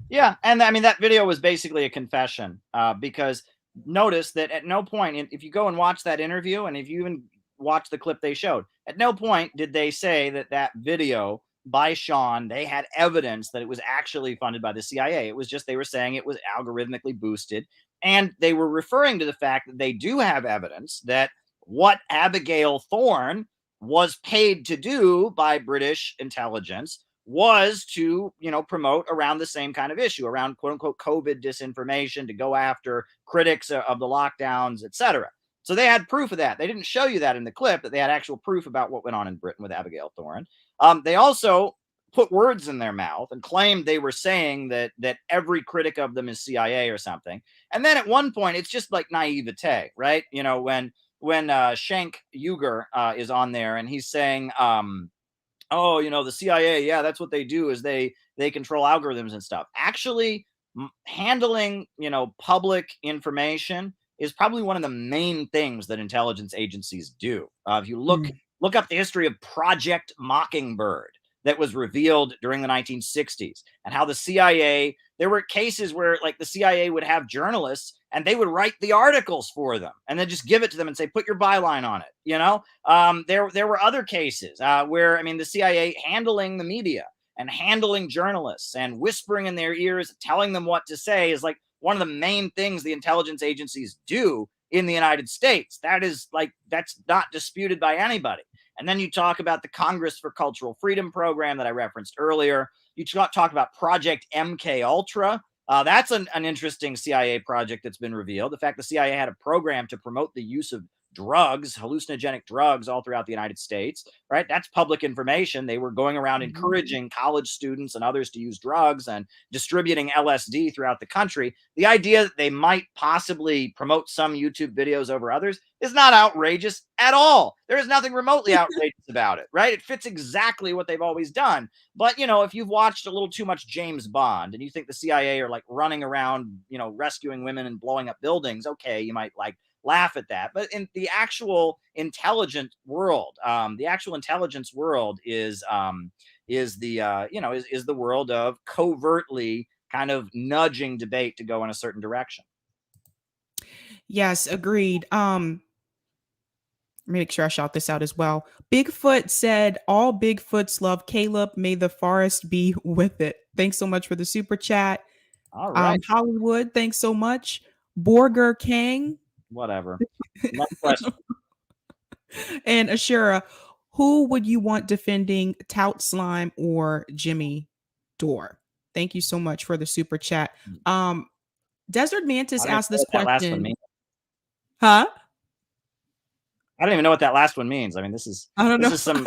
Yeah, and I mean, that video was basically a confession because notice that at no point, if you go and watch that interview, and if you even watch the clip they showed, at no point did they say that video by Sean, they had evidence that it was actually funded by the CIA. It was just, they were saying it was algorithmically boosted. And they were referring to the fact that they do have evidence that what Abigail Thorne was paid to do by British intelligence was to, promote around the same kind of issue, around quote unquote COVID disinformation, to go after critics of the lockdowns, etc. So they had proof of that. They didn't show you that in the clip, but they had actual proof about what went on in Britain with Abigail Thorne. They also put words in their mouth and claimed they were saying that every critic of them is CIA or something. And then at one point, it's just like naivete, right? When Schenk Uger is on there and he's saying, the CIA, yeah, that's what they do, is they control algorithms and stuff. Actually, handling, public information is probably one of the main things that intelligence agencies do. If you look up the history of Project Mockingbird that was revealed during the 1960s, and how the CIA, there were cases where like the CIA would have journalists and they would write the articles for them and then just give it to them and say, put your byline on it. You know, there were other cases where, I mean, the CIA handling the media and handling journalists and whispering in their ears, telling them what to say is like one of the main things the intelligence agencies do in the United States. That is like, that's not disputed by anybody. And then you talk about the Congress for Cultural Freedom program that I referenced earlier. You talk about Project MK Ultra. That's an interesting CIA project that's been revealed. The fact the CIA had a program to promote the use of drugs, hallucinogenic drugs all throughout the United States, right? That's public information. They were going around encouraging college students and others to use drugs and distributing LSD throughout the country. The idea that they might possibly promote some YouTube videos over others is not outrageous at all. There is nothing remotely outrageous about it, right? It fits exactly what they've always done. But, you know, if you've watched a little too much James Bond and you think the CIA are like running around, you know, rescuing women and blowing up buildings, okay, you might like laugh at that. But in the actual intelligent world, the actual intelligence world is the you know, is the world of covertly kind of nudging debate to go in a certain direction. Yes, agreed. Make sure I shout this out as well. Bigfoot said, all Bigfoots love Caleb. May the forest be with it. Thanks so much for the super chat. All right. Hollywood, thanks so much. Borger Kang. Whatever. Next question. And Ashura, who would you want defending Tout Slime or Jimmy Dore? Thank you so much for the super chat. Desert Mantis asked this question. Huh? I don't even know what that last one means. I mean, this is some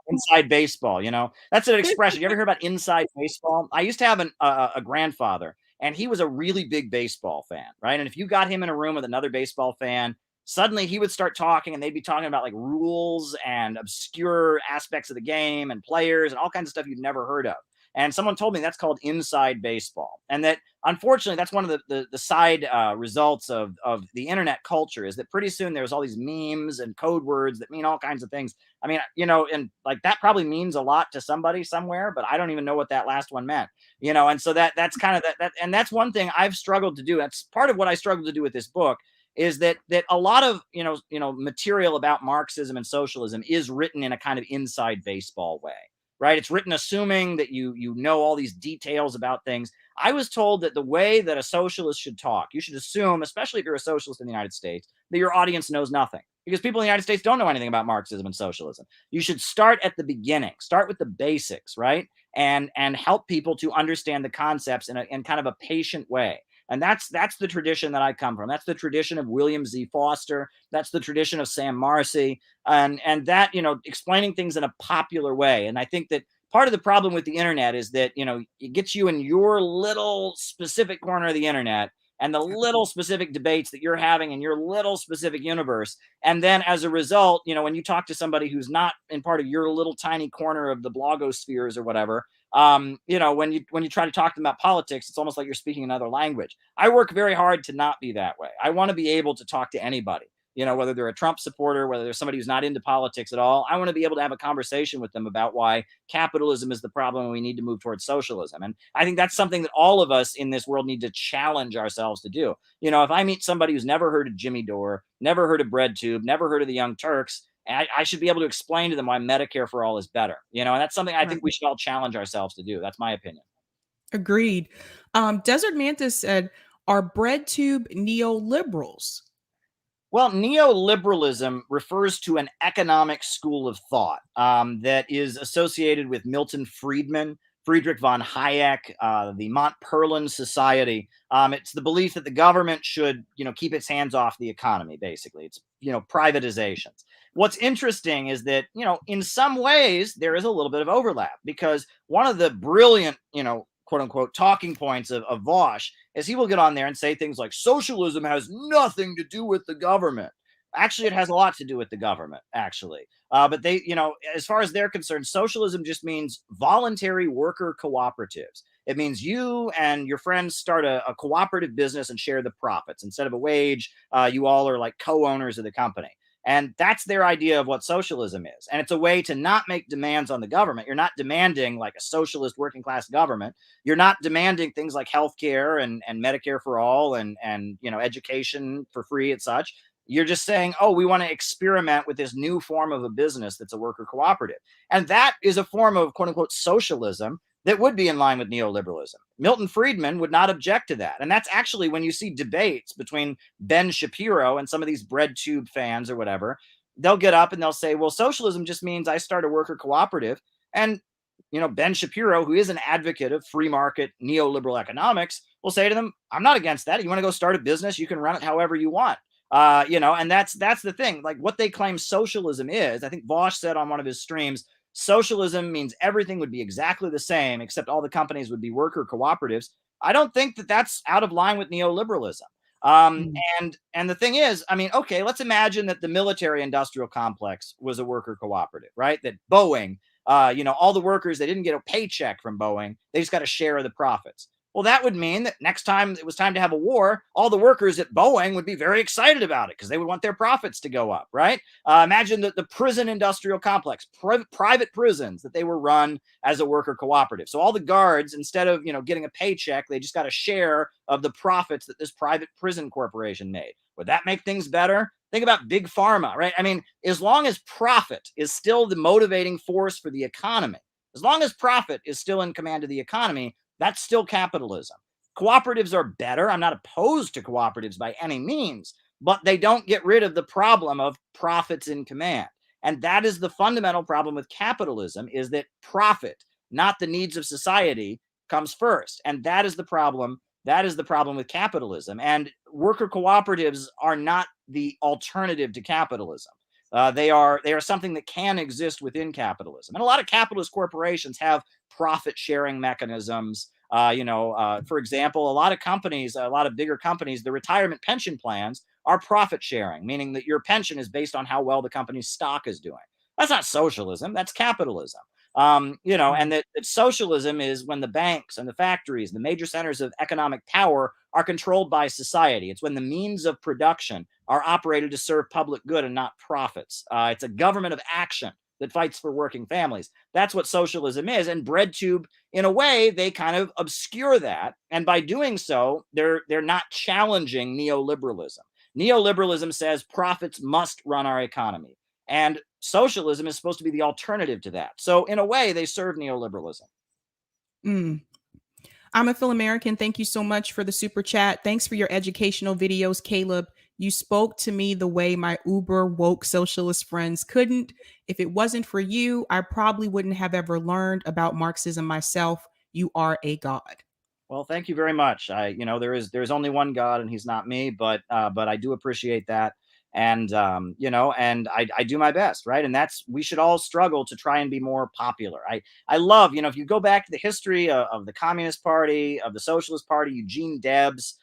inside baseball, you know. That's an expression. You ever hear about inside baseball? I used to have a grandfather, and he was a really big baseball fan, right? And if you got him in a room with another baseball fan, suddenly he would start talking and they'd be talking about like rules and obscure aspects of the game and players and all kinds of stuff you'd never heard of. And someone told me that's called inside baseball. And that, unfortunately, that's one of the side results of the internet culture, is that pretty soon there's all these memes and code words that mean all kinds of things. I mean, you know, and like that probably means a lot to somebody somewhere, but I don't even know what that last one meant, you know. And so that's kind of that. And that's one thing I've struggled to do. That's part of what I struggled to do with this book, is that a lot of, you know, material about Marxism and socialism is written in a kind of inside baseball way. Right? It's written assuming that you know all these details about things. I was told that the way that a socialist should talk, you should assume, especially if you're a socialist in the United States, that your audience knows nothing, because people in the United States don't know anything about Marxism and socialism. You should start at the beginning, start with the basics, right? And help people to understand the concepts in kind of a patient way. And that's the tradition that I come from. That's the tradition of William Z. Foster. That's the tradition of Sam Marcy, and that, you know, explaining things in a popular way. And I think that part of the problem with the internet is that, you know, it gets you in your little specific corner of the internet and the little specific debates that you're having in your little specific universe. And then as a result, you know, when you talk to somebody who's not in part of your little tiny corner of the blogospheres or whatever, you know, when you try to talk to them about politics, it's almost like you're speaking another language. I work very hard to not be that way. I want to be able to talk to anybody, you know, whether they're a Trump supporter, whether they're somebody who's not into politics at all. I want to be able to have a conversation with them about why capitalism is the problem and we need to move towards socialism. And I think that's something that all of us in this world need to challenge ourselves to do. You know, if I meet somebody who's never heard of Jimmy Dore, never heard of BreadTube, never heard of the Young Turks, I should be able to explain to them why Medicare for all is better. You know, and that's something I think we should all challenge ourselves to do. That's my opinion. Agreed. Desert Mantis said, are BreadTube neoliberals? Well, neoliberalism refers to an economic school of thought that is associated with Milton Friedman, Friedrich von Hayek, the Montpellier Society. It's the belief that the government should, you know, keep its hands off the economy. Basically, it's, you know, privatizations. What's interesting is that, you know, in some ways there is a little bit of overlap, because one of the brilliant, you know, quote unquote talking points of Vosh is he will get on there and say things like socialism has nothing to do with the government. Actually, it has a lot to do with the government, actually. But they, you know, as far as they're concerned, socialism just means voluntary worker cooperatives. It means you and your friends start a cooperative business and share the profits. Instead of a wage, you all are like co-owners of the company. And that's their idea of what socialism is. And it's a way to not make demands on the government. You're not demanding like a socialist working class government. You're not demanding things like healthcare and Medicare for all and education for free and such. You're just saying, oh, we want to experiment with this new form of a business that's a worker cooperative. And that is a form of quote unquote socialism that would be in line with neoliberalism. Milton Friedman would not object to that. And that's actually when you see debates between Ben Shapiro and some of these BreadTube fans or whatever, they'll get up and they'll say, well, socialism just means I start a worker cooperative. And, Ben Shapiro, who is an advocate of free market neoliberal economics, will say to them, I'm not against that. You want to go start a business, you can run it however you want. And that's the thing. Like what they claim socialism is, I think Vosh said on one of his streams, socialism means everything would be exactly the same, except all the companies would be worker cooperatives. I don't think that that's out of line with neoliberalism. And the thing is, I mean, okay, let's imagine that the military industrial complex was a worker cooperative, right? That Boeing, all the workers, they didn't get a paycheck from Boeing. They just got a share of the profits. Well, that would mean that next time it was time to have a war, all the workers at Boeing would be very excited about it because they would want their profits to go up, right? Imagine the prison industrial complex, private prisons, that they were run as a worker cooperative. So all the guards, instead of getting a paycheck, they just got a share of the profits that this private prison corporation made. Would that make things better? Think about big pharma, right? I mean, as long as profit is still the motivating force for the economy, as long as profit is still in command of the economy, that's still capitalism. Cooperatives are better. I'm not opposed to cooperatives by any means, but they don't get rid of the problem of profits in command. And that is the fundamental problem with capitalism, is that profit, not the needs of society, comes first. And that is the problem. That is the problem with capitalism. And worker cooperatives are not the alternative to capitalism. They are something that can exist within capitalism. And a lot of capitalist corporations have profit sharing mechanisms. For example, a lot of companies, a lot of bigger companies, the retirement pension plans are profit sharing, meaning that your pension is based on how well the company's stock is doing. That's not socialism, that's capitalism. And that socialism is when the banks and the factories, the major centers of economic power, are controlled by society. It's when the means of production are operated to serve public good and not profits. It's a government of action that fights for working families. That's what socialism is. And BreadTube, in a way, they kind of obscure that. And by doing so, they're not challenging neoliberalism. Neoliberalism says profits must run our economy. And socialism is supposed to be the alternative to that. So in a way, they serve neoliberalism. I'm a Phil American. Thank you so much for the super chat. Thanks for your educational videos, Caleb. You spoke to me the way my uber woke socialist friends couldn't. If it wasn't for you, I probably wouldn't have ever learned about Marxism myself. You are a god. Well, thank you very much. There's only one God, and he's not me, but I do appreciate that. And I do my best, right? And we should all struggle to try and be more popular. I love, if you go back to the history of the Communist Party, of the Socialist Party, Eugene Debs,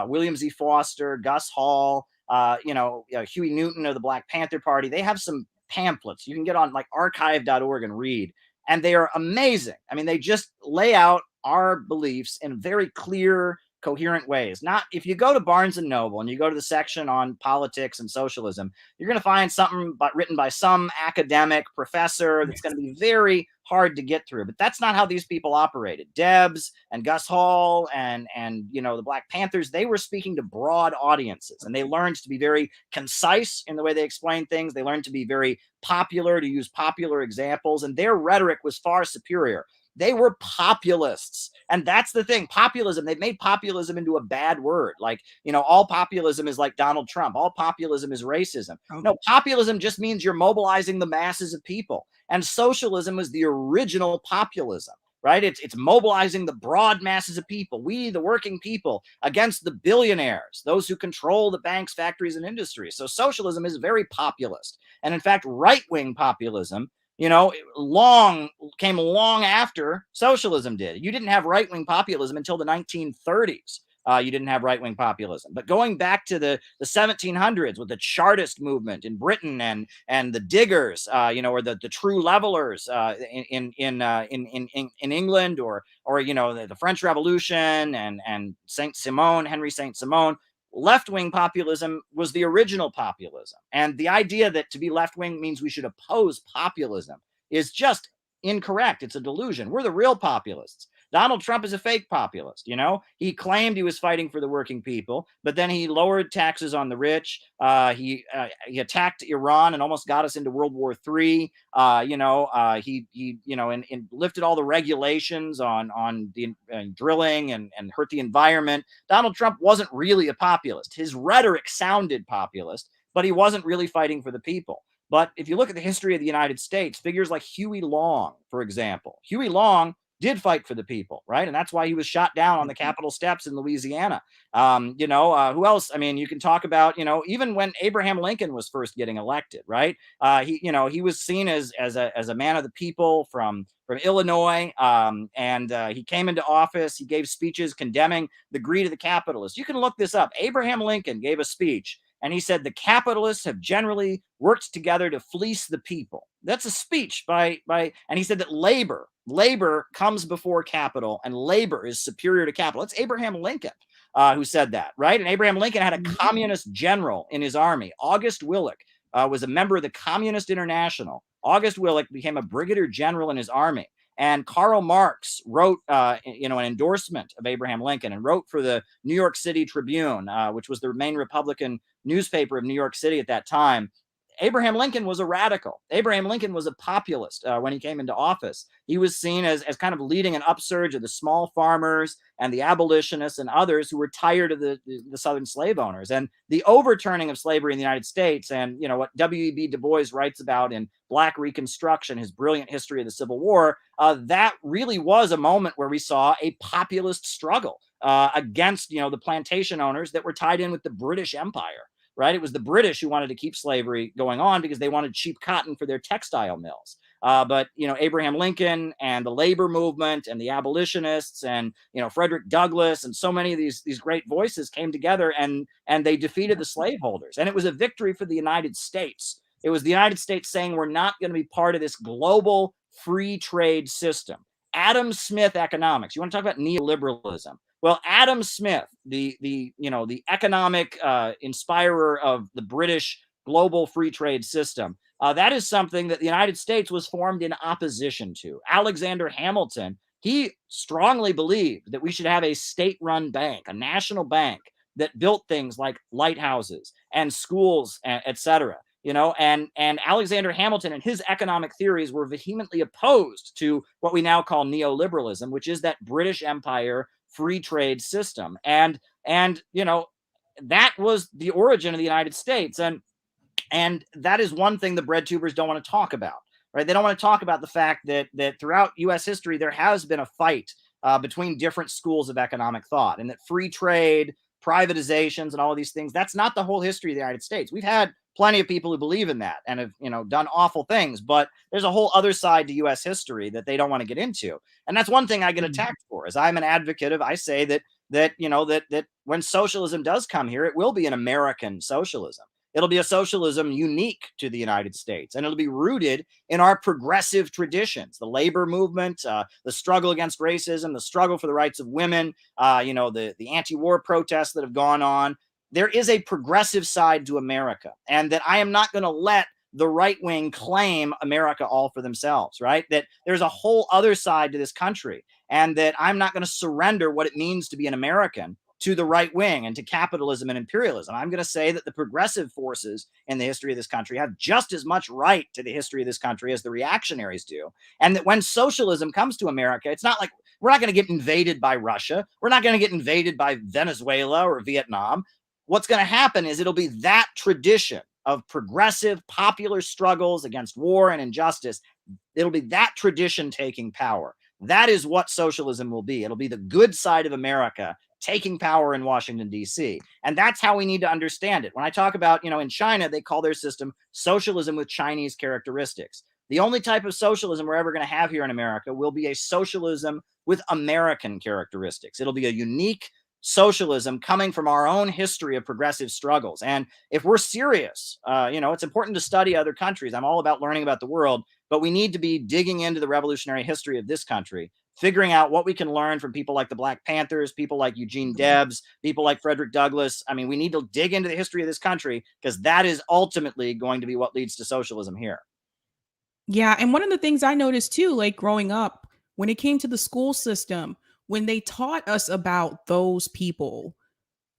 William Z. Foster, Gus Hall, Huey Newton of the Black Panther Party, they have some pamphlets you can get on like archive.org and read, and they are amazing. I mean, they just lay out our beliefs in very clear, coherent ways. Not if you go to Barnes and Noble and you go to the section on politics and socialism, you're going to find something written by some academic professor that's going to be very hard to get through. But that's not how these people operated. Debs and Gus Hall and the Black Panthers, they were speaking to broad audiences, and they learned to be very concise in the way they explain things. They learned to be very popular, to use popular examples, and their rhetoric was far superior. They were populists. And that's the thing. Populism, they've made populism into a bad word. Like, all populism is like Donald Trump. All populism is racism. Okay. No, populism just means you're mobilizing the masses of people. And socialism was the original populism, right? It's mobilizing the broad masses of people, we, the working people, against the billionaires, those who control the banks, factories, and industries. So socialism is very populist. And in fact, right-wing populism, came long after socialism did. You didn't have right-wing populism until the 1930s. You didn't have right-wing populism. But going back to the 1700s with the Chartist movement in Britain and the Diggers, or the True Levelers in England, or the French Revolution and Henry Saint Simon, Left-wing populism was the original populism. And the idea that to be left-wing means we should oppose populism is just incorrect. It's a delusion. We're the real populists. Donald Trump is a fake populist. You know, he claimed he was fighting for the working people, but then he lowered taxes on the rich. He attacked Iran and almost got us into World War III. He lifted all the regulations on the drilling and hurt the environment. Donald Trump wasn't really a populist. His rhetoric sounded populist, but he wasn't really fighting for the people. But if you look at the history of the United States, figures like Huey Long, for example, Huey Long did fight for the people, right? And that's why he was shot down on the Capitol steps in Louisiana. Who else? I mean, you can talk about, even when Abraham Lincoln was first getting elected, right? He was seen as a man of the people from Illinois, and he came into office. He gave speeches condemning the greed of the capitalists. You can look this up. Abraham Lincoln gave a speech, and he said the capitalists have generally worked together to fleece the people. That's a speech and he said that labor comes before capital, and labor is superior to capital. It's Abraham Lincoln who said that, right? And Abraham Lincoln had a communist general in his army. August Willich was a member of the Communist International. August Willich became a brigadier general in his army. And Karl Marx wrote, an endorsement of Abraham Lincoln, and wrote for the New York City Tribune, which was the main Republican newspaper of New York City at that time. Abraham Lincoln was a radical. Abraham Lincoln was a populist when he came into office. He was seen as kind of leading an upsurge of the small farmers and the abolitionists and others who were tired of the Southern slave owners. And the overturning of slavery in the United States, and what W.E.B. Du Bois writes about in Black Reconstruction, his brilliant history of the Civil War, that really was a moment where we saw a populist struggle against, the plantation owners that were tied in with the British Empire. Right? It was the British who wanted to keep slavery going on because they wanted cheap cotton for their textile mills. But Abraham Lincoln and the labor movement and the abolitionists and Frederick Douglass and so many of these great voices came together and they defeated the slaveholders. And it was a victory for the United States. It was the United States saying we're not going to be part of this global free trade system. Adam Smith economics. You want to talk about neoliberalism? Well, Adam Smith, the economic inspirer of the British global free trade system, that is something that the United States was formed in opposition to. Alexander Hamilton, he strongly believed that we should have a state-run bank, a national bank that built things like lighthouses and schools, et cetera. And Alexander Hamilton and his economic theories were vehemently opposed to what we now call neoliberalism, which is that British Empire free trade system. And that was the origin of the United States. And that is one thing the BreadTubers don't want to talk about, right? They don't want to talk about the fact that throughout US history, there has been a fight between different schools of economic thought, and that free trade, privatizations, and all of these things, that's not the whole history of the United States. We've had plenty of people who believe in that and have, done awful things, but there's a whole other side to US history that they don't want to get into. And that's one thing I get attacked for, is I'm an advocate of, I say that when socialism does come here, it will be an American socialism. It'll be a socialism unique to the United States, and it'll be rooted in our progressive traditions, the labor movement, the struggle against racism, the struggle for the rights of women, the anti-war protests that have gone on. There is a progressive side to America, and that I am not going to let the right wing claim America all for themselves, right? That there's a whole other side to this country, and that I'm not going to surrender what it means to be an American to the right wing and to capitalism and imperialism. I'm going to say that the progressive forces in the history of this country have just as much right to the history of this country as the reactionaries do. And that when socialism comes to America, it's not like we're not going to get invaded by Russia. We're not going to get invaded by Venezuela or Vietnam. What's going to happen is it'll be that tradition of progressive popular struggles against war and injustice. It'll be that tradition taking power. That is what socialism will be. It'll be the good side of America taking power in Washington, D.C. And that's how we need to understand it. When I talk about, in China, they call their system socialism with Chinese characteristics. The only type of socialism we're ever going to have here in America will be a socialism with American characteristics. It'll be a unique socialism coming from our own history of progressive struggles. And if we're serious, it's important to study other countries. I'm all about learning about the world, but we need to be digging into the revolutionary history of this country, figuring out what we can learn from people like the Black Panthers, people like Eugene Debs, people like Frederick Douglass. I mean, we need to dig into the history of this country, because that is ultimately going to be what leads to socialism here. Yeah, and one of the things I noticed too, like growing up, when it came to the school system, when they taught us about those people,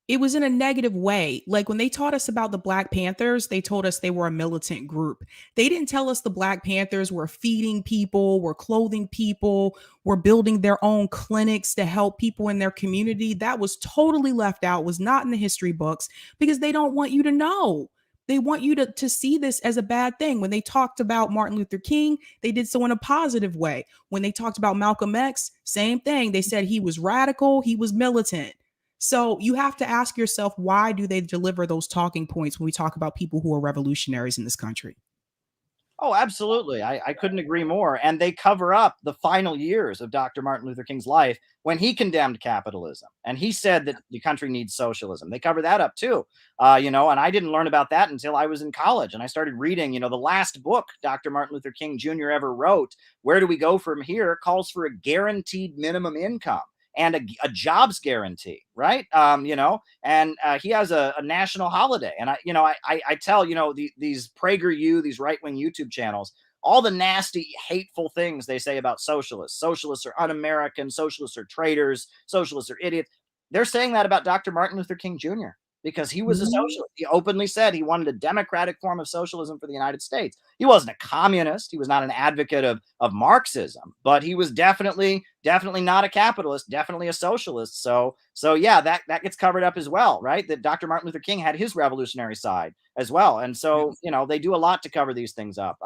it was in a negative way. Like when they taught us about the Black Panthers, they told us they were a militant group. They didn't tell us the Black Panthers were feeding people, were clothing people, were building their own clinics to help people in their community. That was totally left out, was not in the history books, because they don't want you to know. They want you to see this as a bad thing. When they talked about Martin Luther King, they did so in a positive way. When they talked about Malcolm X, same thing. They said he was radical, he was militant. So you have to ask yourself, why do they deliver those talking points when we talk about people who are revolutionaries in this country? Oh, absolutely. I couldn't agree more. And they cover up the final years of Dr. Martin Luther King's life when he condemned capitalism and he said that the country needs socialism. They cover that up too, and I didn't learn about that until I was in college and I started reading, the last book Dr. Martin Luther King Jr. ever wrote, Where Do We Go From Here, calls for a guaranteed minimum income and a jobs guarantee, right? And he has a national holiday. And I tell, these PragerU, these right-wing YouTube channels, all the nasty, hateful things they say about socialists. Socialists are un-American, socialists are traitors, socialists are idiots. They're saying that about Dr. Martin Luther King Jr. because he was a socialist. He openly said he wanted a democratic form of socialism for the United States. He wasn't a communist. He was not an advocate of Marxism, but he was definitely not a capitalist, definitely a socialist. So yeah, that gets covered up as well, right? That Dr. Martin Luther King had his revolutionary side as well. And so, they do a lot to cover these things up.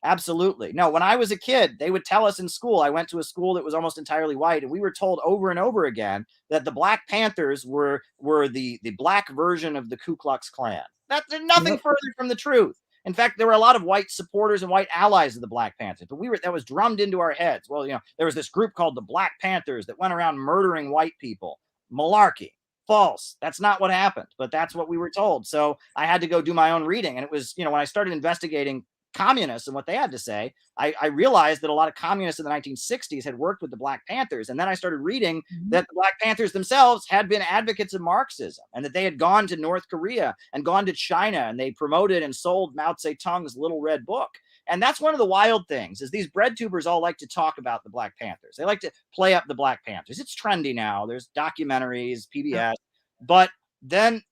Absolutely. No, when I was a kid, they would tell us in school, I went to a school that was almost entirely white, and we were told over and over again that the Black Panthers were the black version of the Ku Klux Klan. That's nothing further from the truth. In fact, there were a lot of white supporters and white allies of the Black Panthers, but that was drummed into our heads. Well, there was this group called the Black Panthers that went around murdering white people. Malarkey. False. That's not what happened, but that's what we were told. So I had to go do my own reading. And it was, when I started investigating communists and what they had to say, I realized that a lot of communists in the 1960s had worked with the Black Panthers. And then I started reading that the Black Panthers themselves had been advocates of Marxism and that they had gone to North Korea and gone to China and they promoted and sold Mao Zedong's Little Red Book. And that's one of the wild things is these BreadTubers all like to talk about the Black Panthers. They like to play up the Black Panthers. It's trendy now. There's documentaries, PBS, but then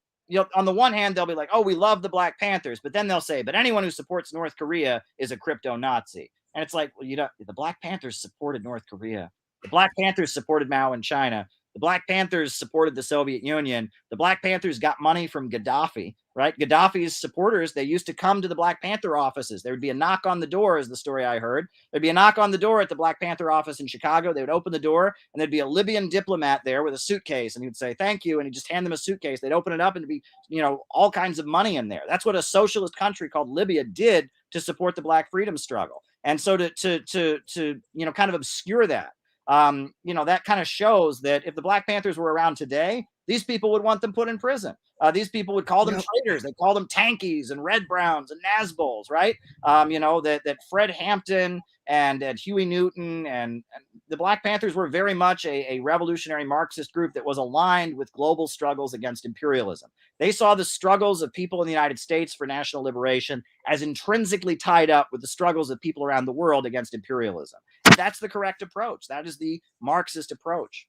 on the one hand, they'll be like, oh, we love the Black Panthers. But then they'll say, but anyone who supports North Korea is a crypto Nazi. And it's like, well, the Black Panthers supported North Korea. The Black Panthers supported Mao in China. The Black Panthers supported the Soviet Union. The Black Panthers got money from Gaddafi, right? Gaddafi's supporters, they used to come to the Black Panther offices. There would be a knock on the door, is the story I heard. There'd be a knock on the door at the Black Panther office in Chicago. They would open the door, and there'd be a Libyan diplomat there with a suitcase, and he would say, thank you, and he'd just hand them a suitcase. They'd open it up, and it'd be, all kinds of money in there. That's what a socialist country called Libya did to support the Black freedom struggle. And so to kind of obscure that, that kind of shows that if the Black Panthers were around today, these people would want them put in prison. These people would call them traitors. They call them tankies and red browns and Nazbols, right? That Fred Hampton and Huey Newton and the Black Panthers were very much a revolutionary Marxist group that was aligned with global struggles against imperialism. They saw the struggles of people in the United States for national liberation as intrinsically tied up with the struggles of people around the world against imperialism. And that's the correct approach. That is the Marxist approach.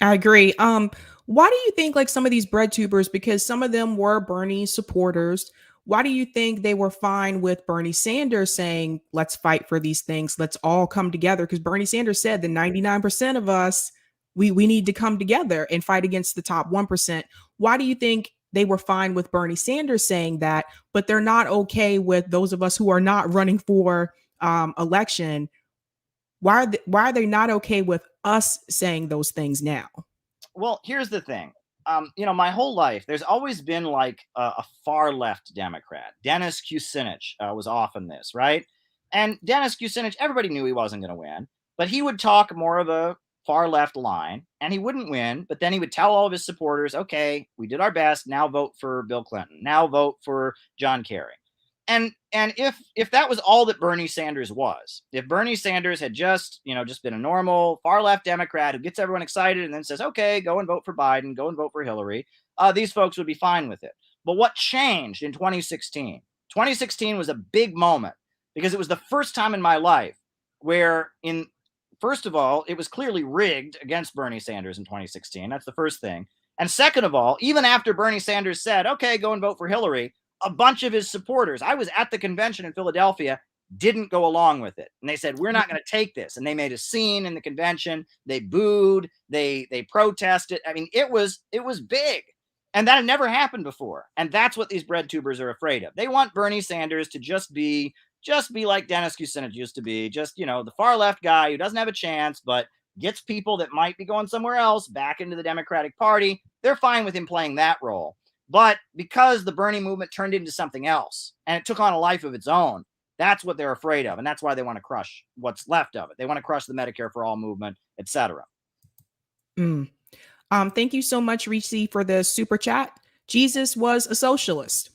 I agree. Why do you think like some of these BreadTubers, because some of them were Bernie supporters, why do you think they were fine with Bernie Sanders saying, let's fight for these things, let's all come together? Because Bernie Sanders said that 99% of us, we need to come together and fight against the top 1%. Why do you think they were fine with Bernie Sanders saying that, but they're not okay with those of us who are not running for election? Why are they not okay with us saying those things now? Well, here's the thing. My whole life, there's always been like a far left Democrat. Dennis Kucinich was often this, right? And Dennis Kucinich, everybody knew he wasn't going to win, but he would talk more of a far left line, and he wouldn't win, but then he would tell all of his supporters, okay, we did our best, now vote for Bill Clinton, now vote for John Kerry. And if that was all that Bernie Sanders was, if Bernie Sanders had just been a normal far left Democrat who gets everyone excited and then says, okay, go and vote for Biden, go and vote for Hillary, these folks would be fine with it. But what changed in 2016? 2016 was a big moment because it was the first time in my life where, first of all, it was clearly rigged against Bernie Sanders in 2016. That's the first thing. And second of all, even after Bernie Sanders said, okay, go and vote for Hillary, a bunch of his supporters, I was at the convention in Philadelphia, didn't go along with it. And they said, we're not going to take this. And they made a scene in the convention. They booed, they protested. I mean, it was big. And that had never happened before. And that's what these breadtubers are afraid of. They want Bernie Sanders to just be like Dennis Kucinich used to be, just, the far left guy who doesn't have a chance, but gets people that might be going somewhere else back into the Democratic Party. They're fine with him playing that role. But because the Bernie movement turned into something else and it took on a life of its own, that's what they're afraid of. And that's why they want to crush what's left of it. They want to crush the Medicare for All movement, etc. Thank you so much, Rishi, for the super chat. Jesus was a socialist.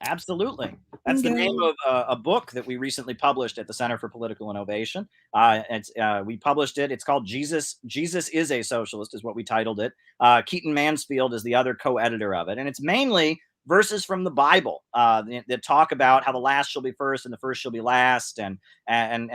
Absolutely. That's the name of a book that we recently published at the Center for Political Innovation. We published it. It's called Jesus is a Socialist, is what we titled it. Keaton Mansfield is the other co-editor of it. And it's mainly verses from the Bible that talk about how the last shall be first and the first shall be last, and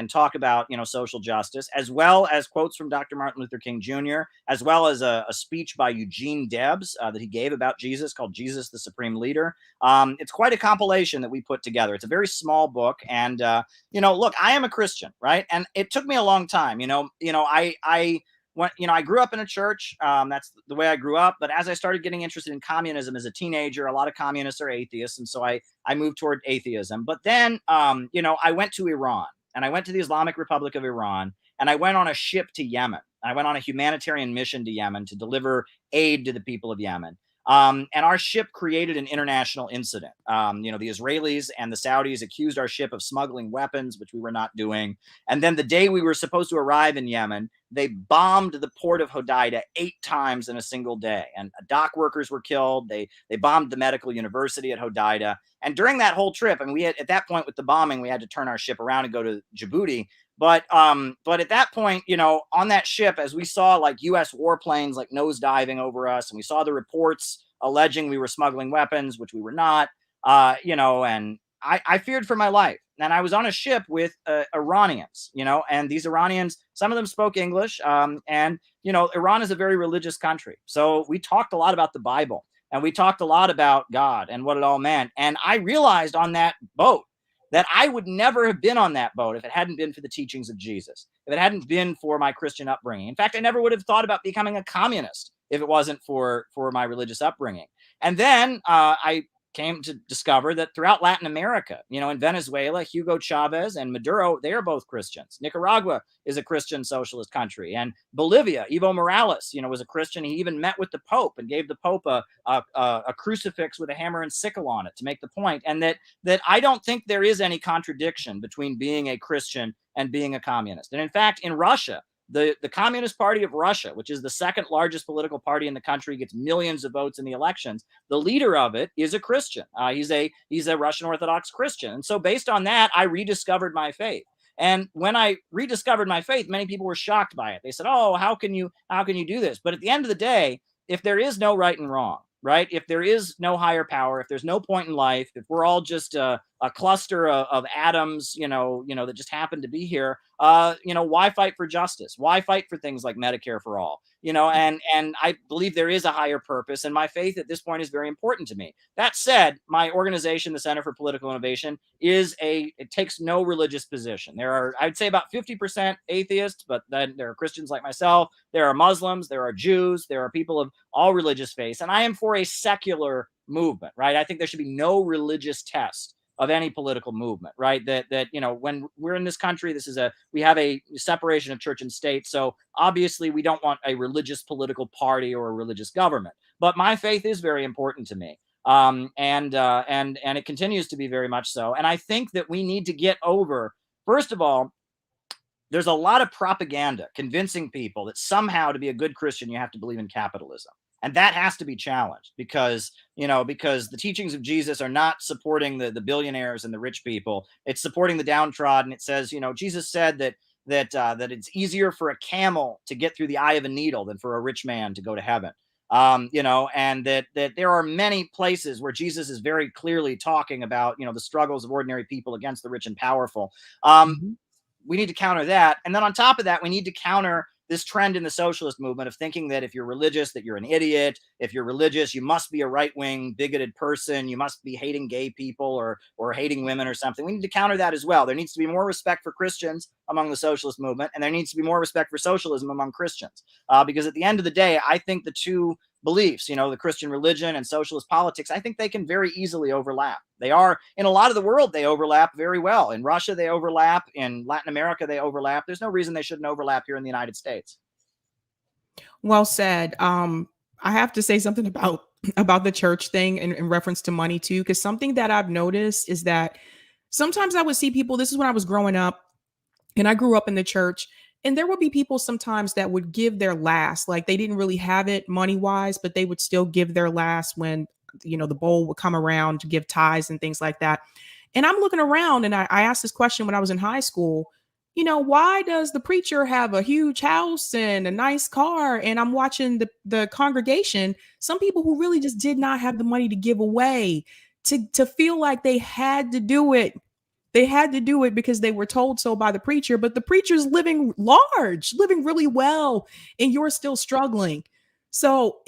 talk about social justice, as well as quotes from Dr. Martin Luther King Jr., as well as a speech by Eugene Debs that he gave about Jesus called Jesus the Supreme Leader. It's quite a compilation that we put together. It's a very small book, and look, I am a Christian, right? And it took me a long time. I grew up in a church. That's the way I grew up. But as I started getting interested in communism as a teenager, a lot of communists are atheists. And so I moved toward atheism. But then, I went to Iran, and I went to the Islamic Republic of Iran, and I went on a ship to Yemen. I went on a humanitarian mission to Yemen to deliver aid to the people of Yemen. And our ship created an international incident. The Israelis and the Saudis accused our ship of smuggling weapons, which we were not doing. And then the day we were supposed to arrive in Yemen, they bombed the port of Hodeidah 8 times in a single day. And dock workers were killed. They bombed the medical university at Hodeidah. And during that whole trip, we had, at that point with the bombing, we had to turn our ship around and go to Djibouti. But at that point, on that ship, as we saw like U.S. warplanes like nosediving over us, and we saw the reports alleging we were smuggling weapons, which we were not, and I feared for my life. And I was on a ship with Iranians, and these Iranians, some of them spoke English, and Iran is a very religious country. So we talked a lot about the Bible, and we talked a lot about God and what it all meant. And I realized on that boat that I would never have been on that boat if it hadn't been for the teachings of Jesus, if it hadn't been for my Christian upbringing. In fact, I never would have thought about becoming a communist if it wasn't for my religious upbringing. And then I came to discover that throughout Latin America, in Venezuela, Hugo Chavez and Maduro, they are both Christians. Nicaragua is a Christian socialist country. And Bolivia, Evo Morales, was a Christian. He even met with the Pope and gave the Pope a crucifix with a hammer and sickle on it to make the point. And that I don't think there is any contradiction between being a Christian and being a communist. And in fact, in Russia, the Communist Party of Russia, which is the second largest political party in the country, gets millions of votes in the elections. The leader of it is a Christian. He's a Russian Orthodox Christian. And so based on that, I rediscovered my faith. And when I rediscovered my faith, many people were shocked by it. They said, oh, how can you do this? But at the end of the day, if there is no right and wrong, right? If there is no higher power, if there's no point in life, if we're all just a cluster of atoms, that just happen to be here, why fight for justice? Why fight for things like Medicare for all? And I believe there is a higher purpose, and my faith at this point is very important to me. That said, my organization, the Center for Political Innovation, it takes no religious position. There are, I'd say, about 50% atheists, but then there are Christians like myself, there are Muslims, there are Jews, there are people of all religious faiths, and I am for a secular movement, right? I think there should be no religious test of any political movement, right? That when we're in this country, we have a separation of church and state. So obviously we don't want a religious political party or a religious government. But my faith is very important to me. And it continues to be very much so. And I think that we need to get over, first of all, there's a lot of propaganda convincing people that somehow to be a good Christian, you have to believe in capitalism. And that has to be challenged because, because the teachings of Jesus are not supporting the billionaires and the rich people. It's supporting the downtrodden. It says, Jesus said that it's easier for a camel to get through the eye of a needle than for a rich man to go to heaven. And that there are many places where Jesus is very clearly talking about, the struggles of ordinary people against the rich and powerful. We need to counter that. And then on top of that, we need to counter this trend in the socialist movement of thinking that if you're religious, that you're an idiot. If you're religious, you must be a right-wing bigoted person. You must be hating gay people or hating women or something. We need to counter that as well. There needs to be more respect for Christians among the socialist movement, and there needs to be more respect for socialism among Christians. Because at the end of the day, I think the two beliefs, the Christian religion and socialist politics, I think they can very easily overlap. They are, in a lot of the world, they overlap very well. In Russia, they overlap. In Latin America, they overlap. There's no reason they shouldn't overlap here in the United States. Well said. I have to say something about the church thing in reference to money too, because something that I've noticed is that sometimes I would see people, this is when I was growing up, and I grew up in the church, and there would be people sometimes that would give their last, like they didn't really have it money wise, but they would still give their last when, the bowl would come around to give tithes and things like that. And I'm looking around and I asked this question when I was in high school, why does the preacher have a huge house and a nice car? And I'm watching the congregation, some people who really just did not have the money to give away, to feel like they had to do it. They had to do it because they were told so by the preacher, but the preacher's living large, living really well, and you're still struggling. So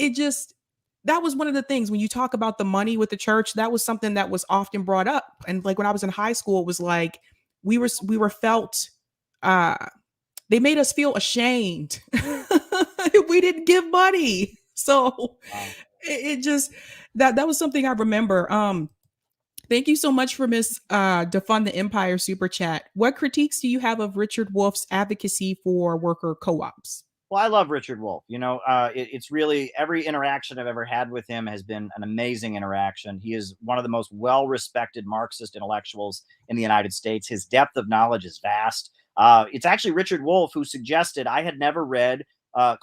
that was one of the things when you talk about the money with the church, that was something that was often brought up. And like when I was in high school, it was like we were felt, they made us feel ashamed. We didn't give money. So it just, that was something I remember. Thank you so much for Miss Defund the Empire super chat. What critiques do you have of Richard Wolff's advocacy for worker co-ops? Well, I love Richard Wolff. It's really every interaction I've ever had with him has been an amazing interaction. He is one of the most well-respected Marxist intellectuals in the United States. His depth of knowledge is vast. It's actually Richard Wolff who suggested, I had never read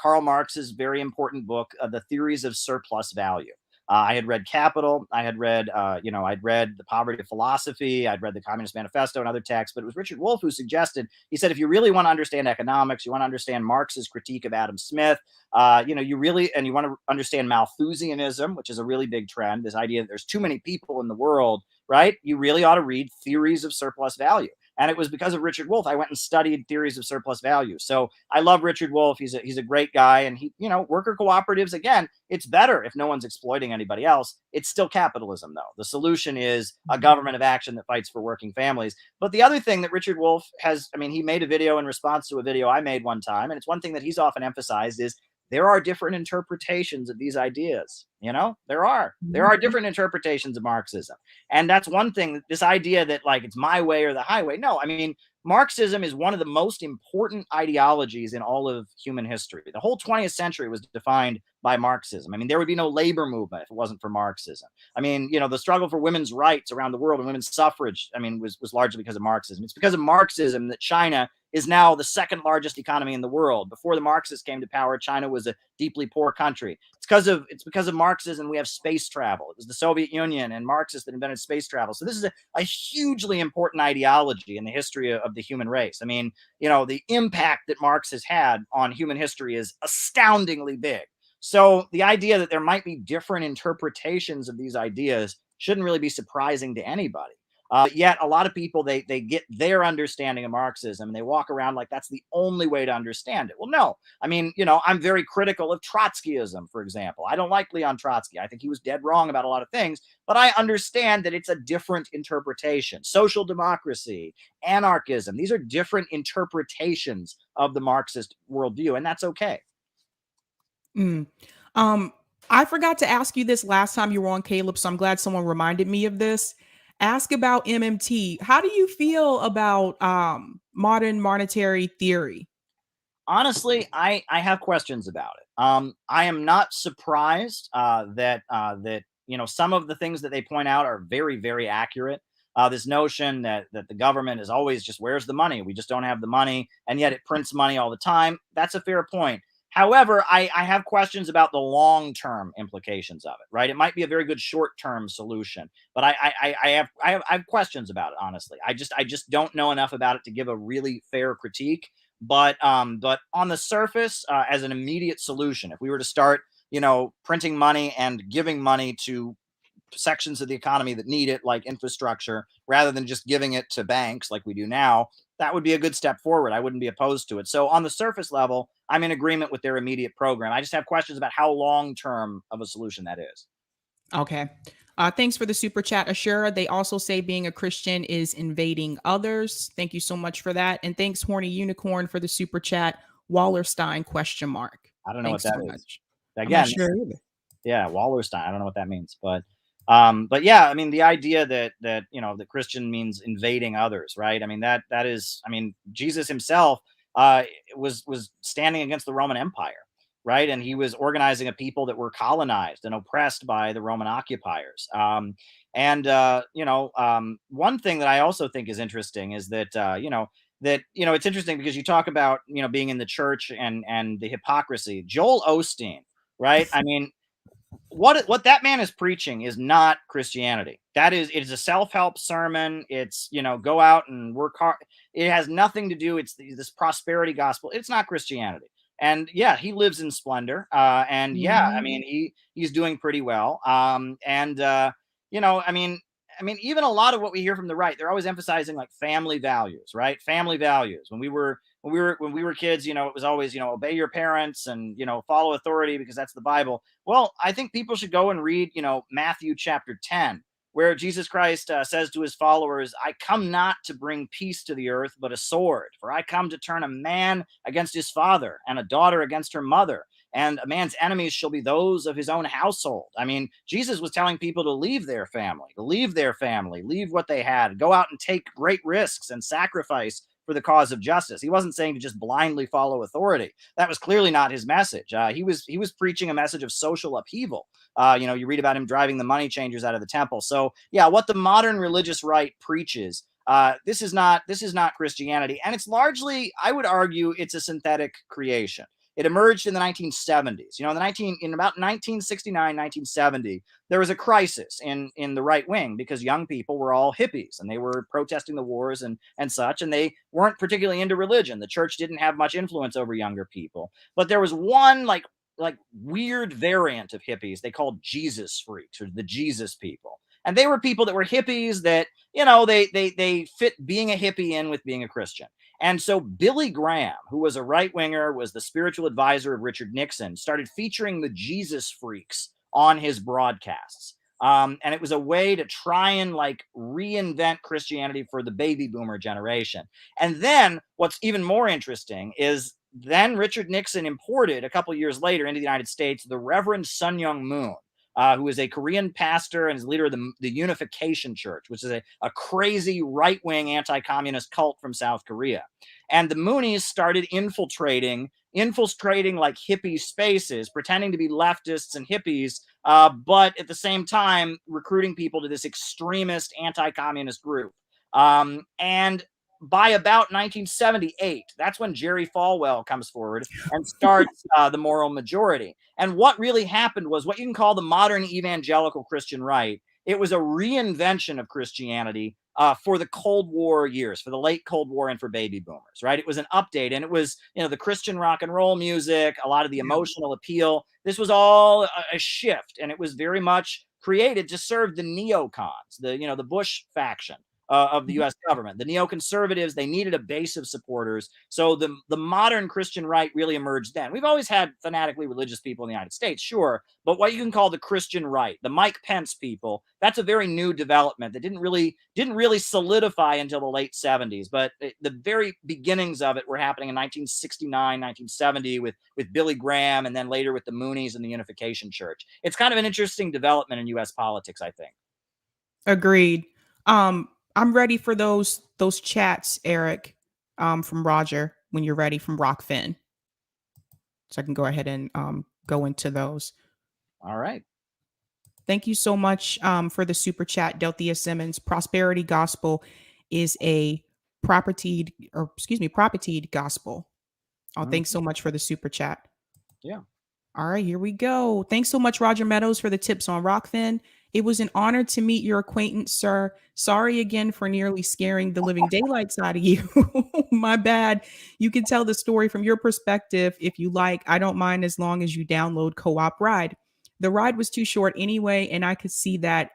Karl Marx's very important book, The Theories of Surplus Value. I had read Capital. I had read, I'd read The Poverty of Philosophy. I'd read the Communist Manifesto and other texts. But it was Richard Wolff who suggested, he said, if you really want to understand economics, you want to understand Marx's critique of Adam Smith, you want to understand Malthusianism, which is a really big trend, this idea that there's too many people in the world, right? You really ought to read Theories of Surplus Value. And it was because of Richard Wolff I went and studied theories of surplus value. So I love Richard Wolff. He's a great guy. And worker cooperatives, again, it's better if no one's exploiting anybody else. It's still capitalism, though. The solution is a government of action that fights for working families. But the other thing that Richard Wolff he made a video in response to a video I made one time. And it's one thing that he's often emphasized is there are different interpretations of these ideas. There are different interpretations of Marxism. And that's one thing, this idea that like it's my way or the highway. No, Marxism is one of the most important ideologies in all of human history. The whole 20th century was defined by Marxism. There would be no labor movement if it wasn't for Marxism. The struggle for women's rights around the world and women's suffrage, was largely because of Marxism. It's because of Marxism that China is now the second largest economy in the world. Before the Marxists came to power, China was a deeply poor country. It's because of Marxism we have space travel. It was the Soviet Union and Marxists that invented space travel. So this is a hugely important ideology in the history of the human race. The impact that Marx has had on human history is astoundingly big. So the idea that there might be different interpretations of these ideas shouldn't really be surprising to anybody. Yet a lot of people, they get their understanding of Marxism and they walk around like that's the only way to understand it. Well, no. I'm very critical of Trotskyism, for example. I don't like Leon Trotsky. I think he was dead wrong about a lot of things, but I understand that it's a different interpretation. Social democracy, anarchism, these are different interpretations of the Marxist worldview, and that's okay. I forgot to ask you this last time you were on, Caleb, so I'm glad someone reminded me of this. Ask about MMT. How do you feel about modern monetary theory? Honestly, I have questions about it. I am not surprised that some of the things that they point out are very, very accurate. this notion that the government is always just, where's the money? We just don't have the money, and yet it prints money all the time. That's a fair point. However, I have questions about the long-term implications of it, right? It might be a very good short-term solution, but I have questions about it, honestly. I just don't know enough about it to give a really fair critique. But on the surface, as an immediate solution, if we were to start, printing money and giving money to sections of the economy that need it, like infrastructure, rather than just giving it to banks like we do now, that would be a good step forward. I wouldn't be opposed to it. So on the surface level, I'm in agreement with their immediate program. I just have questions about how long-term of a solution that is. Okay. Thanks for the super chat, Ashura. They also say being a Christian is invading others. Thank you so much for that. And thanks, Horny Unicorn, for the super chat. Wallerstein ? I don't know Thanks what that so is. much. Again, I'm not sure either. yeah, Wallerstein. I don't know what that means, but yeah, I mean, the idea that that Christian means invading others, right? I mean, that is, I mean, Jesus himself was standing against the Roman Empire, right? And he was organizing a people that were colonized and oppressed by the Roman occupiers. One thing that I also think is interesting is that it's interesting because you talk about being in the church and the hypocrisy. Joel Osteen, right? I mean, what that man is preaching is not Christianity. It's a self-help sermon. It's, go out and work hard. It has nothing to do. It's this prosperity gospel. It's not Christianity. And yeah, he lives in splendor. And yeah, I mean, he's doing pretty well. I mean, even a lot of what we hear from the right, they're always emphasizing like family values, right? Family values. When we were kids, it was always, obey your parents and, follow authority because that's the Bible. Well, I think people should go and read, Matthew chapter 10, where Jesus Christ says to his followers, I come not to bring peace to the earth, but a sword. For I come to turn a man against his father and a daughter against her mother. And a man's enemies shall be those of his own household. I mean, Jesus was telling people to leave their family, leave what they had, go out and take great risks and sacrifice for the cause of justice. He wasn't saying to just blindly follow authority. That was clearly not his message. He was preaching a message of social upheaval. You read about him driving the money changers out of the temple. So yeah, what the modern religious right preaches, this is not Christianity, and it's largely, I would argue, it's a synthetic creation. It emerged in the 1970s. In about 1969, 1970, there was a crisis in the right wing because young people were all hippies and they were protesting the wars and such, and they weren't particularly into religion. The church didn't have much influence over younger people. But there was one like weird variant of hippies they called Jesus freaks, or the Jesus people. And they were people that were hippies that, they fit being a hippie in with being a Christian. And so Billy Graham, who was a right-winger, was the spiritual advisor of Richard Nixon, started featuring the Jesus freaks on his broadcasts. And it was a way to try and reinvent Christianity for the baby boomer generation. And then what's even more interesting is then Richard Nixon imported a couple years later into the United States the Reverend Sun Myung Moon, who is a Korean pastor and is leader of the Unification Church, which is a crazy right-wing anti-communist cult from South Korea. And the Moonies started infiltrating like hippie spaces, pretending to be leftists and hippies, but at the same time recruiting people to this extremist anti-communist group. And by about 1978, that's when Jerry Falwell comes forward and starts the Moral Majority. And what really happened was what you can call the modern evangelical Christian right. It was a reinvention of Christianity for the Cold War years, for the late Cold War and for baby boomers, right? It was an update, and it was, the Christian rock and roll music, a lot of the emotional appeal. This was all a shift, and it was very much created to serve the neocons, the Bush faction of the U.S. government. The neoconservatives, they needed a base of supporters. So the modern Christian right really emerged then. We've always had fanatically religious people in the United States, sure, but what you can call the Christian right, the Mike Pence people, that's a very new development that didn't really solidify until the late 70s. But the very beginnings of it were happening in 1969, 1970 with Billy Graham, and then later with the Moonies and the Unification Church. It's kind of an interesting development in U.S. politics, I think. Agreed. I'm ready for those chats, Eric, from Roger, when you're ready, from Rockfin. So I can go ahead and go into those. All right. Thank you so much for the super chat, Delthea Simmons. Prosperity gospel is a propertied gospel. Oh, thanks so much for the super chat. Yeah. All right, here we go. Thanks so much, Roger Meadows, for the tips on Rockfin. It was an honor to meet your acquaintance, sir. Sorry again for nearly scaring the living daylights out of you. My bad. You can tell the story from your perspective if you like. I don't mind as long as you download Co-op Ride. The ride was too short anyway, and I could see that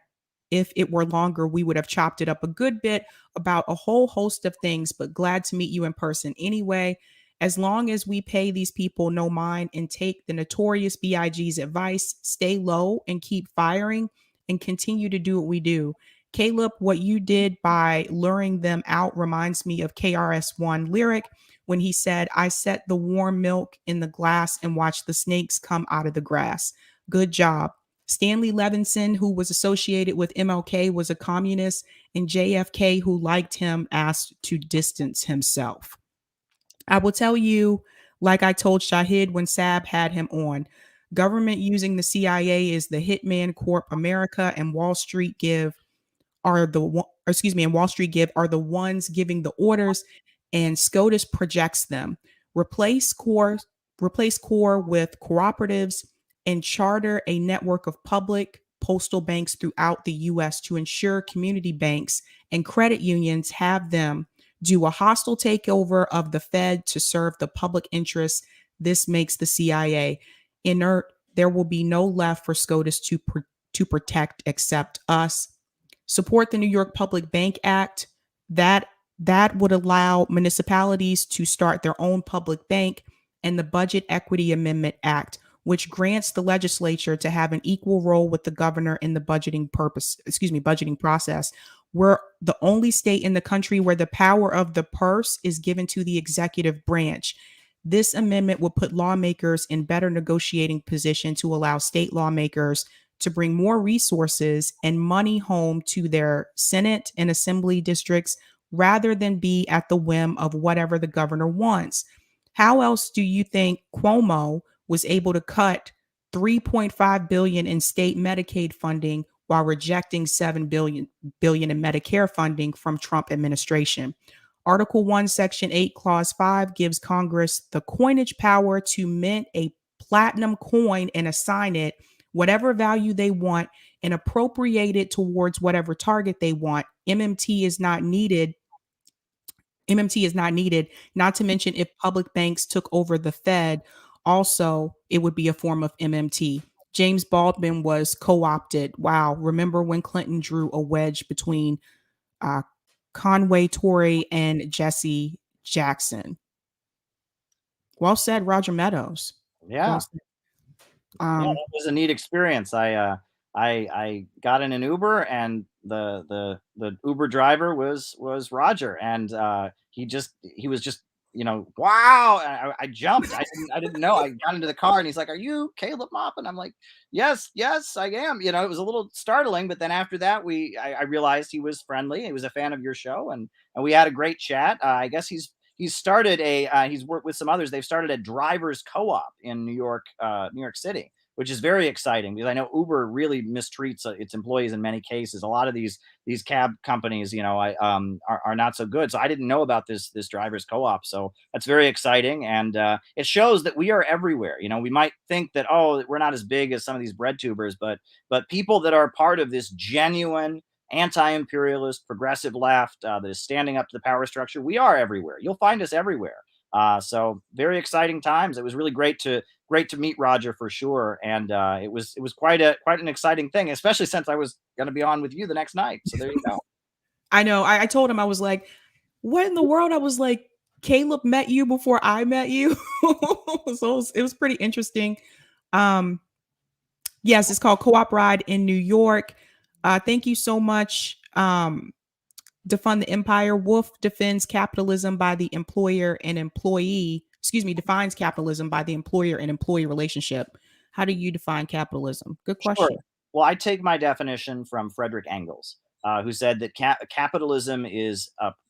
if it were longer, we would have chopped it up a good bit about a whole host of things, but glad to meet you in person anyway. As long as we pay these people no mind and take the notorious BIG's advice, stay low and keep firing and continue to do what we do. Caleb, what you did by luring them out reminds me of KRS-One lyric when he said, I set the warm milk in the glass and watched the snakes come out of the grass. Good job. Stanley Levinson, who was associated with MLK, was a communist, and JFK, who liked him, asked to distance himself. I will tell you, like I told Shahid when Sab had him on, government using the CIA is the Hitman Corp America, and Wall Street Give are the ones giving the orders, and SCOTUS projects them. Replace core with cooperatives and charter a network of public postal banks throughout the US to ensure community banks and credit unions have them do a hostile takeover of the Fed to serve the public interest. This makes the CIA inert. There will be no left for SCOTUS to protect except us. Support the New York Public Bank Act. That would allow municipalities to start their own public bank, and the Budget Equity Amendment Act, which grants the legislature to have an equal role with the governor in the budgeting process. We're the only state in the country where the power of the purse is given to the executive branch. This amendment would put lawmakers in better negotiating position to allow state lawmakers to bring more resources and money home to their Senate and Assembly districts rather than be at the whim of whatever the governor wants. How else do you think Cuomo was able to cut $3.5 billion in state Medicaid funding while rejecting $7 billion in Medicare funding from Trump administration? Article 1, Section 8, Clause 5 gives Congress the coinage power to mint a platinum coin and assign it whatever value they want and appropriate it towards whatever target they want. MMT is not needed. Not to mention, if public banks took over the Fed, also it would be a form of MMT. James Baldwin was co-opted. Wow. Remember when Clinton drew a wedge between Conway Tory and Jesse Jackson? Well said, Roger Meadows. Yeah. Well said. Yeah, that was a neat experience. I got in an Uber, and the Uber driver was Roger, and he was just wow. And I jumped. I didn't know. I got into the car, and he's like, "Are you Caleb Maupin?" I'm like, "Yes, I am." It was a little startling, but then after that, I realized he was friendly. He was a fan of your show, and we had a great chat. I guess he's started he's worked with some others. They've started a drivers co-op in New York City, which is very exciting because I know Uber really mistreats its employees in many cases. A lot of these cab companies, are not so good. So I didn't know about this drivers co-op. So that's very exciting, and it shows that we are everywhere. We might think that we're not as big as some of these BreadTubers, but people that are part of this genuine anti-imperialist progressive left that is standing up to the power structure, we are everywhere. You'll find us everywhere. So very exciting times. It was really great to meet Roger for sure, and it was quite an exciting thing, especially since I was going to be on with you the next night. So there you go. I know. I told him, I was like, "What in the world?" I was like, "Caleb met you before I met you." So it was pretty interesting. Yes, it's called Co-op Ride in New York. Thank you so much. Defund the Empire. Wolf defends capitalism by the employer and employee. Defines capitalism by the employer and employee relationship. How do you define capitalism? Good question. Sure. Well, I take my definition from Frederick Engels, who said that capitalism is, I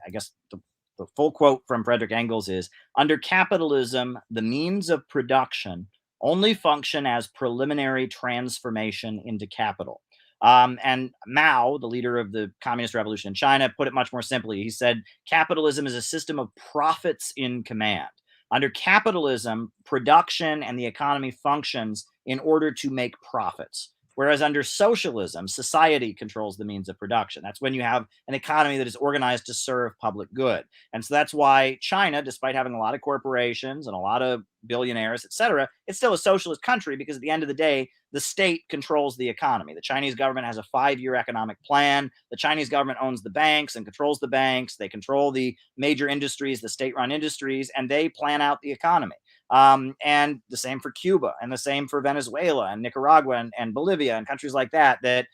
guess the full quote from Frederick Engels is, under capitalism, the means of production only function as preliminary transformation into capital. And Mao, the leader of the Communist Revolution in China, put it much more simply. He said, capitalism is a system of profits in command. Under capitalism, production and the economy functions in order to make profits. Whereas under socialism, society controls the means of production. That's when you have an economy that is organized to serve public good. And so that's why China, despite having a lot of corporations and a lot of billionaires, et cetera, it's still a socialist country because at the end of the day, the state controls the economy. The Chinese government has a 5-year economic plan. The Chinese government owns the banks and controls the banks. They control the major industries, the state-run industries, and they plan out the economy. And the same for Cuba, and the same for Venezuela and Nicaragua and Bolivia and countries like that, that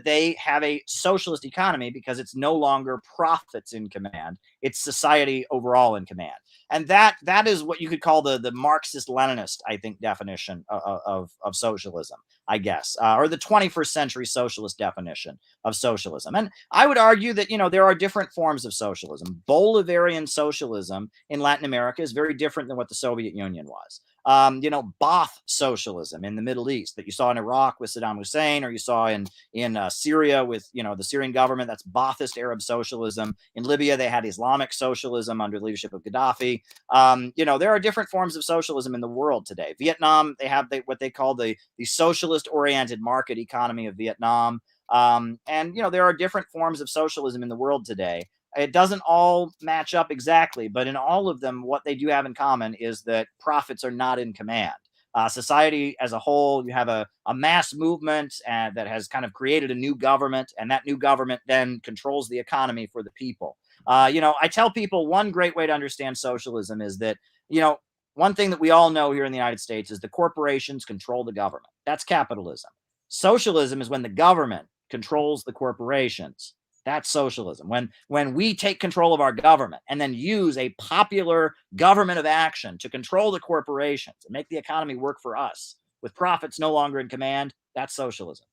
they have a socialist economy because it's no longer profits in command. It's society overall in command. And that is what you could call the Marxist-Leninist, I think, definition of socialism, I guess, or the 21st century socialist definition of socialism. And I would argue that, there are different forms of socialism. Bolivarian socialism in Latin America is very different than what the Soviet Union was. Ba'ath socialism in the Middle East that you saw in Iraq with Saddam Hussein, or you saw in Syria with, the Syrian government, that's Ba'athist Arab socialism. In Libya, they had Islamic socialism under the leadership of Gaddafi. There are different forms of socialism in the world today. Vietnam, they have what they call the socialist-oriented market economy of Vietnam. There are different forms of socialism in the world today. It doesn't all match up exactly, but in all of them, what they do have in common is that profits are not in command. Society as a whole, you have a mass movement that has kind of created a new government, and that new government then controls the economy for the people. I tell people one great way to understand socialism is that, one thing that we all know here in the United States is the corporations control the government. That's capitalism. Socialism is when the government controls the corporations. That's socialism. When we take control of our government and then use a popular government of action to control the corporations and make the economy work for us with profits no longer in command, that's socialism.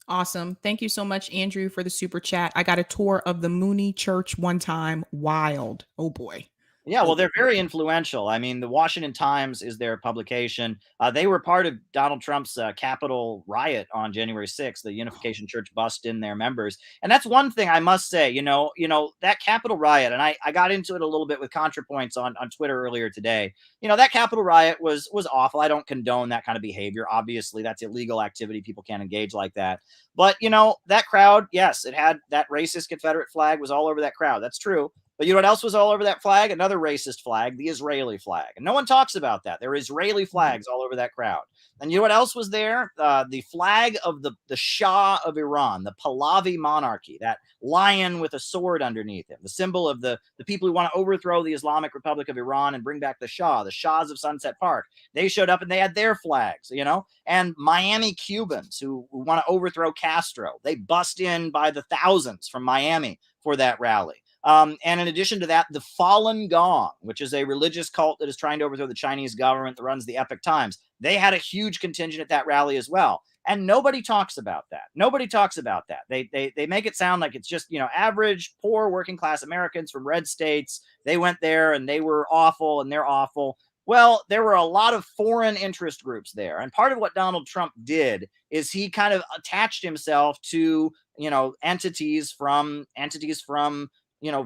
Awesome. Thank you so much, Andrew, for the super chat. I got a tour of the Mooney Church one time. Wild. Oh boy. Yeah, well, they're very influential. I mean, the Washington Times is their publication. They were part of Donald Trump's Capitol riot on January 6th. The Unification Church bust in their members. And that's one thing I must say, that Capitol riot, and I got into it a little bit with ContraPoints on Twitter earlier today. That Capitol riot was awful. I don't condone that kind of behavior. Obviously, that's illegal activity. People can't engage like that. But, that crowd, yes, it had that racist Confederate flag was all over that crowd. That's true. But you know what else was all over that flag? Another racist flag, the Israeli flag. And no one talks about that. There are Israeli flags all over that crowd. And you know what else was there? The flag of the Shah of Iran, the Pahlavi monarchy, that lion with a sword underneath him, the symbol of the people who want to overthrow the Islamic Republic of Iran and bring back the Shah, the Shahs of Sunset Park. They showed up and they had their flags, and Miami Cubans who want to overthrow Castro. They bust in by the thousands from Miami for that rally. And in addition to that, the Falun Gong, which is a religious cult that is trying to overthrow the Chinese government that runs the Epoch Times, they had a huge contingent at that rally as well. And nobody talks about that. Nobody talks about that. They make it sound like it's just, average, poor, working class Americans from red states. They went there and they were awful and they're awful. Well, there were a lot of foreign interest groups there. And part of what Donald Trump did is he kind of attached himself to, entities from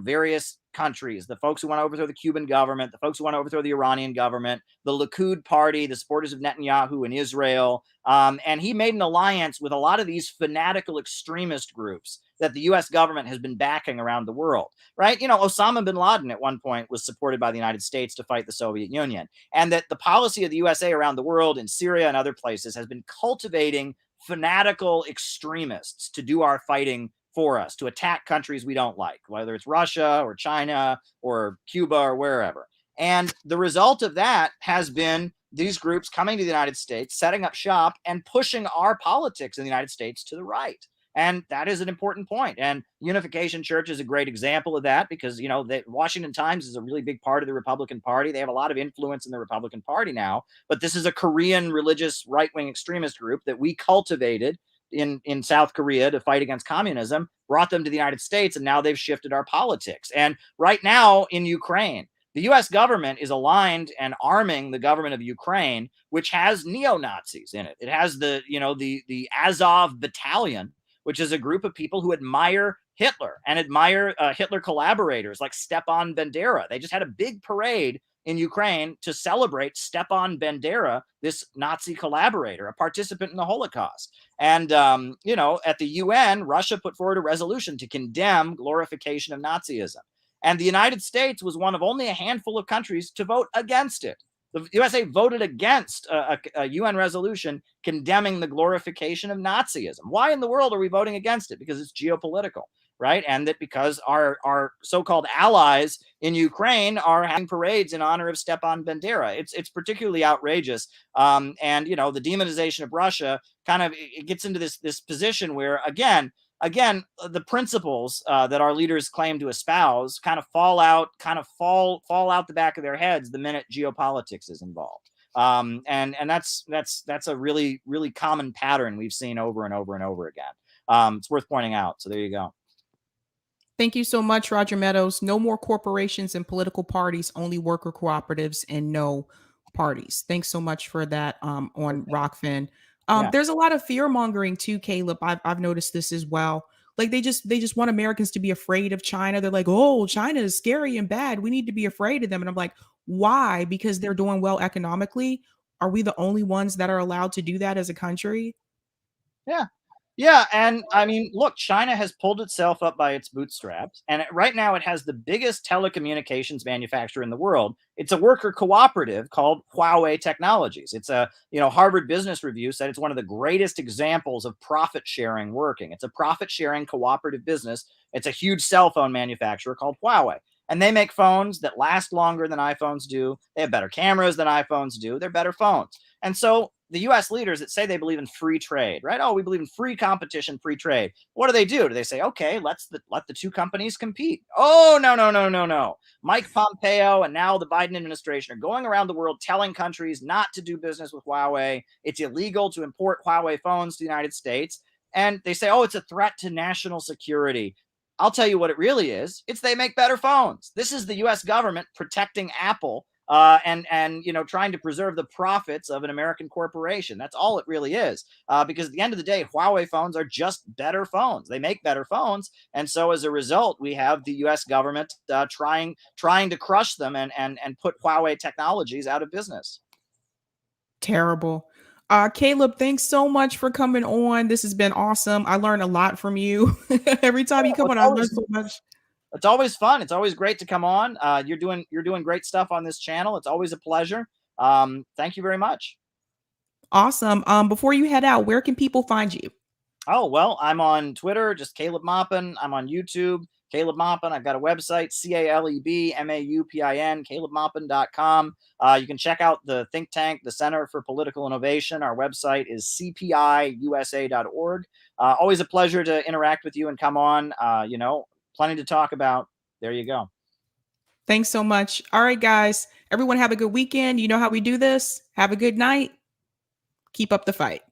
various countries, the folks who want to overthrow the Cuban government, the folks who want to overthrow the Iranian government, the Likud party, the supporters of Netanyahu in Israel. And he made an alliance with a lot of these fanatical extremist groups that the US government has been backing around the world, right? Osama bin Laden at one point was supported by the United States to fight the Soviet Union. And that the policy of the USA around the world, in Syria and other places, has been cultivating fanatical extremists to do our fighting for us, to attack countries we don't like, whether it's Russia or China or Cuba or wherever. And the result of that has been these groups coming to the United States, setting up shop and pushing our politics in the United States to the right. And that is an important point. And Unification Church is a great example of that because, the Washington Times is a really big part of the Republican Party. They have a lot of influence in the Republican Party now. But this is a Korean religious right-wing extremist group that we cultivated in South Korea to fight against communism, brought them to the United States, and now they've shifted our politics. And right now in Ukraine, The US government is aligned and arming the government of Ukraine, which has neo-Nazis in it. It has the Azov Battalion, which is a group of people who admire Hitler and admire Hitler collaborators like Stepan Bandera. They just had a big parade in Ukraine to celebrate Stepan Bandera, this Nazi collaborator, a participant in the Holocaust. And, at the UN, Russia put forward a resolution to condemn glorification of Nazism. And the United States was one of only a handful of countries to vote against it. The USA voted against a UN resolution condemning the glorification of Nazism. Why in the world are we voting against it? Because it's geopolitical, right? And that because our so-called allies in Ukraine are having parades in honor of Stepan Bandera. It's particularly outrageous. And the demonization of Russia kind of it gets into this position where again, the principles that our leaders claim to espouse kind of fall out the back of their heads the minute geopolitics is involved. And that's a really, really common pattern we've seen over and over and over again. It's worth pointing out. So there you go. Thank you so much, Roger Meadows. No more corporations and political parties, only worker cooperatives and no parties. Thanks so much for that on Rockfin. There's a lot of fear mongering too, Caleb. I've noticed this as well. Like they just want Americans to be afraid of China. They're like, oh, China is scary and bad. We need to be afraid of them. And I'm like, why? Because they're doing well economically. Are we the only ones that are allowed to do that as a country? Yeah. Yeah, and I mean, look, China has pulled itself up by its bootstraps, and right now it has the biggest telecommunications manufacturer in the world. It's a worker cooperative called Huawei Technologies. It's a, Harvard Business Review said it's one of the greatest examples of profit sharing working. It's a profit sharing cooperative business. It's a huge cell phone manufacturer called Huawei. And they make phones that last longer than iPhones do. They have better cameras than iPhones do. They're better phones. And so the US leaders that say they believe in free trade, right? Oh, we believe in free competition, free trade. What do? Do they say, okay, let the two companies compete? Oh, no. Mike Pompeo and now the Biden administration are going around the world telling countries not to do business with Huawei. It's illegal to import Huawei phones to the United States. And they say, oh, it's a threat to national security. I'll tell you what it really is. It's they make better phones. This is the US government protecting Apple and trying to preserve the profits of an American corporation. That's all it really is. Because at the end of the day, Huawei phones are just better phones. They make better phones. And so as a result, we have the US government trying to crush them and put Huawei technologies out of business. Terrible. Caleb, thanks so much for coming on. This has been awesome. I learned a lot from you. Every time you come on, I learn so much. It's always fun. It's always great to come on. You're doing great stuff on this channel. It's always a pleasure. Thank you very much. Awesome. Before you head out, where can people find you? Oh, well, I'm on Twitter, just Caleb Maupin. I'm on YouTube, Caleb Maupin. I've got a website, CalebMaupin, CalebMaupin.com. You can check out the think tank, the Center for Political Innovation. Our website is cpiusa.org. Always a pleasure to interact with you and come on. Plenty to talk about. There you go. Thanks so much. All right, guys. Everyone have a good weekend. You know how we do this. Have a good night. Keep up the fight.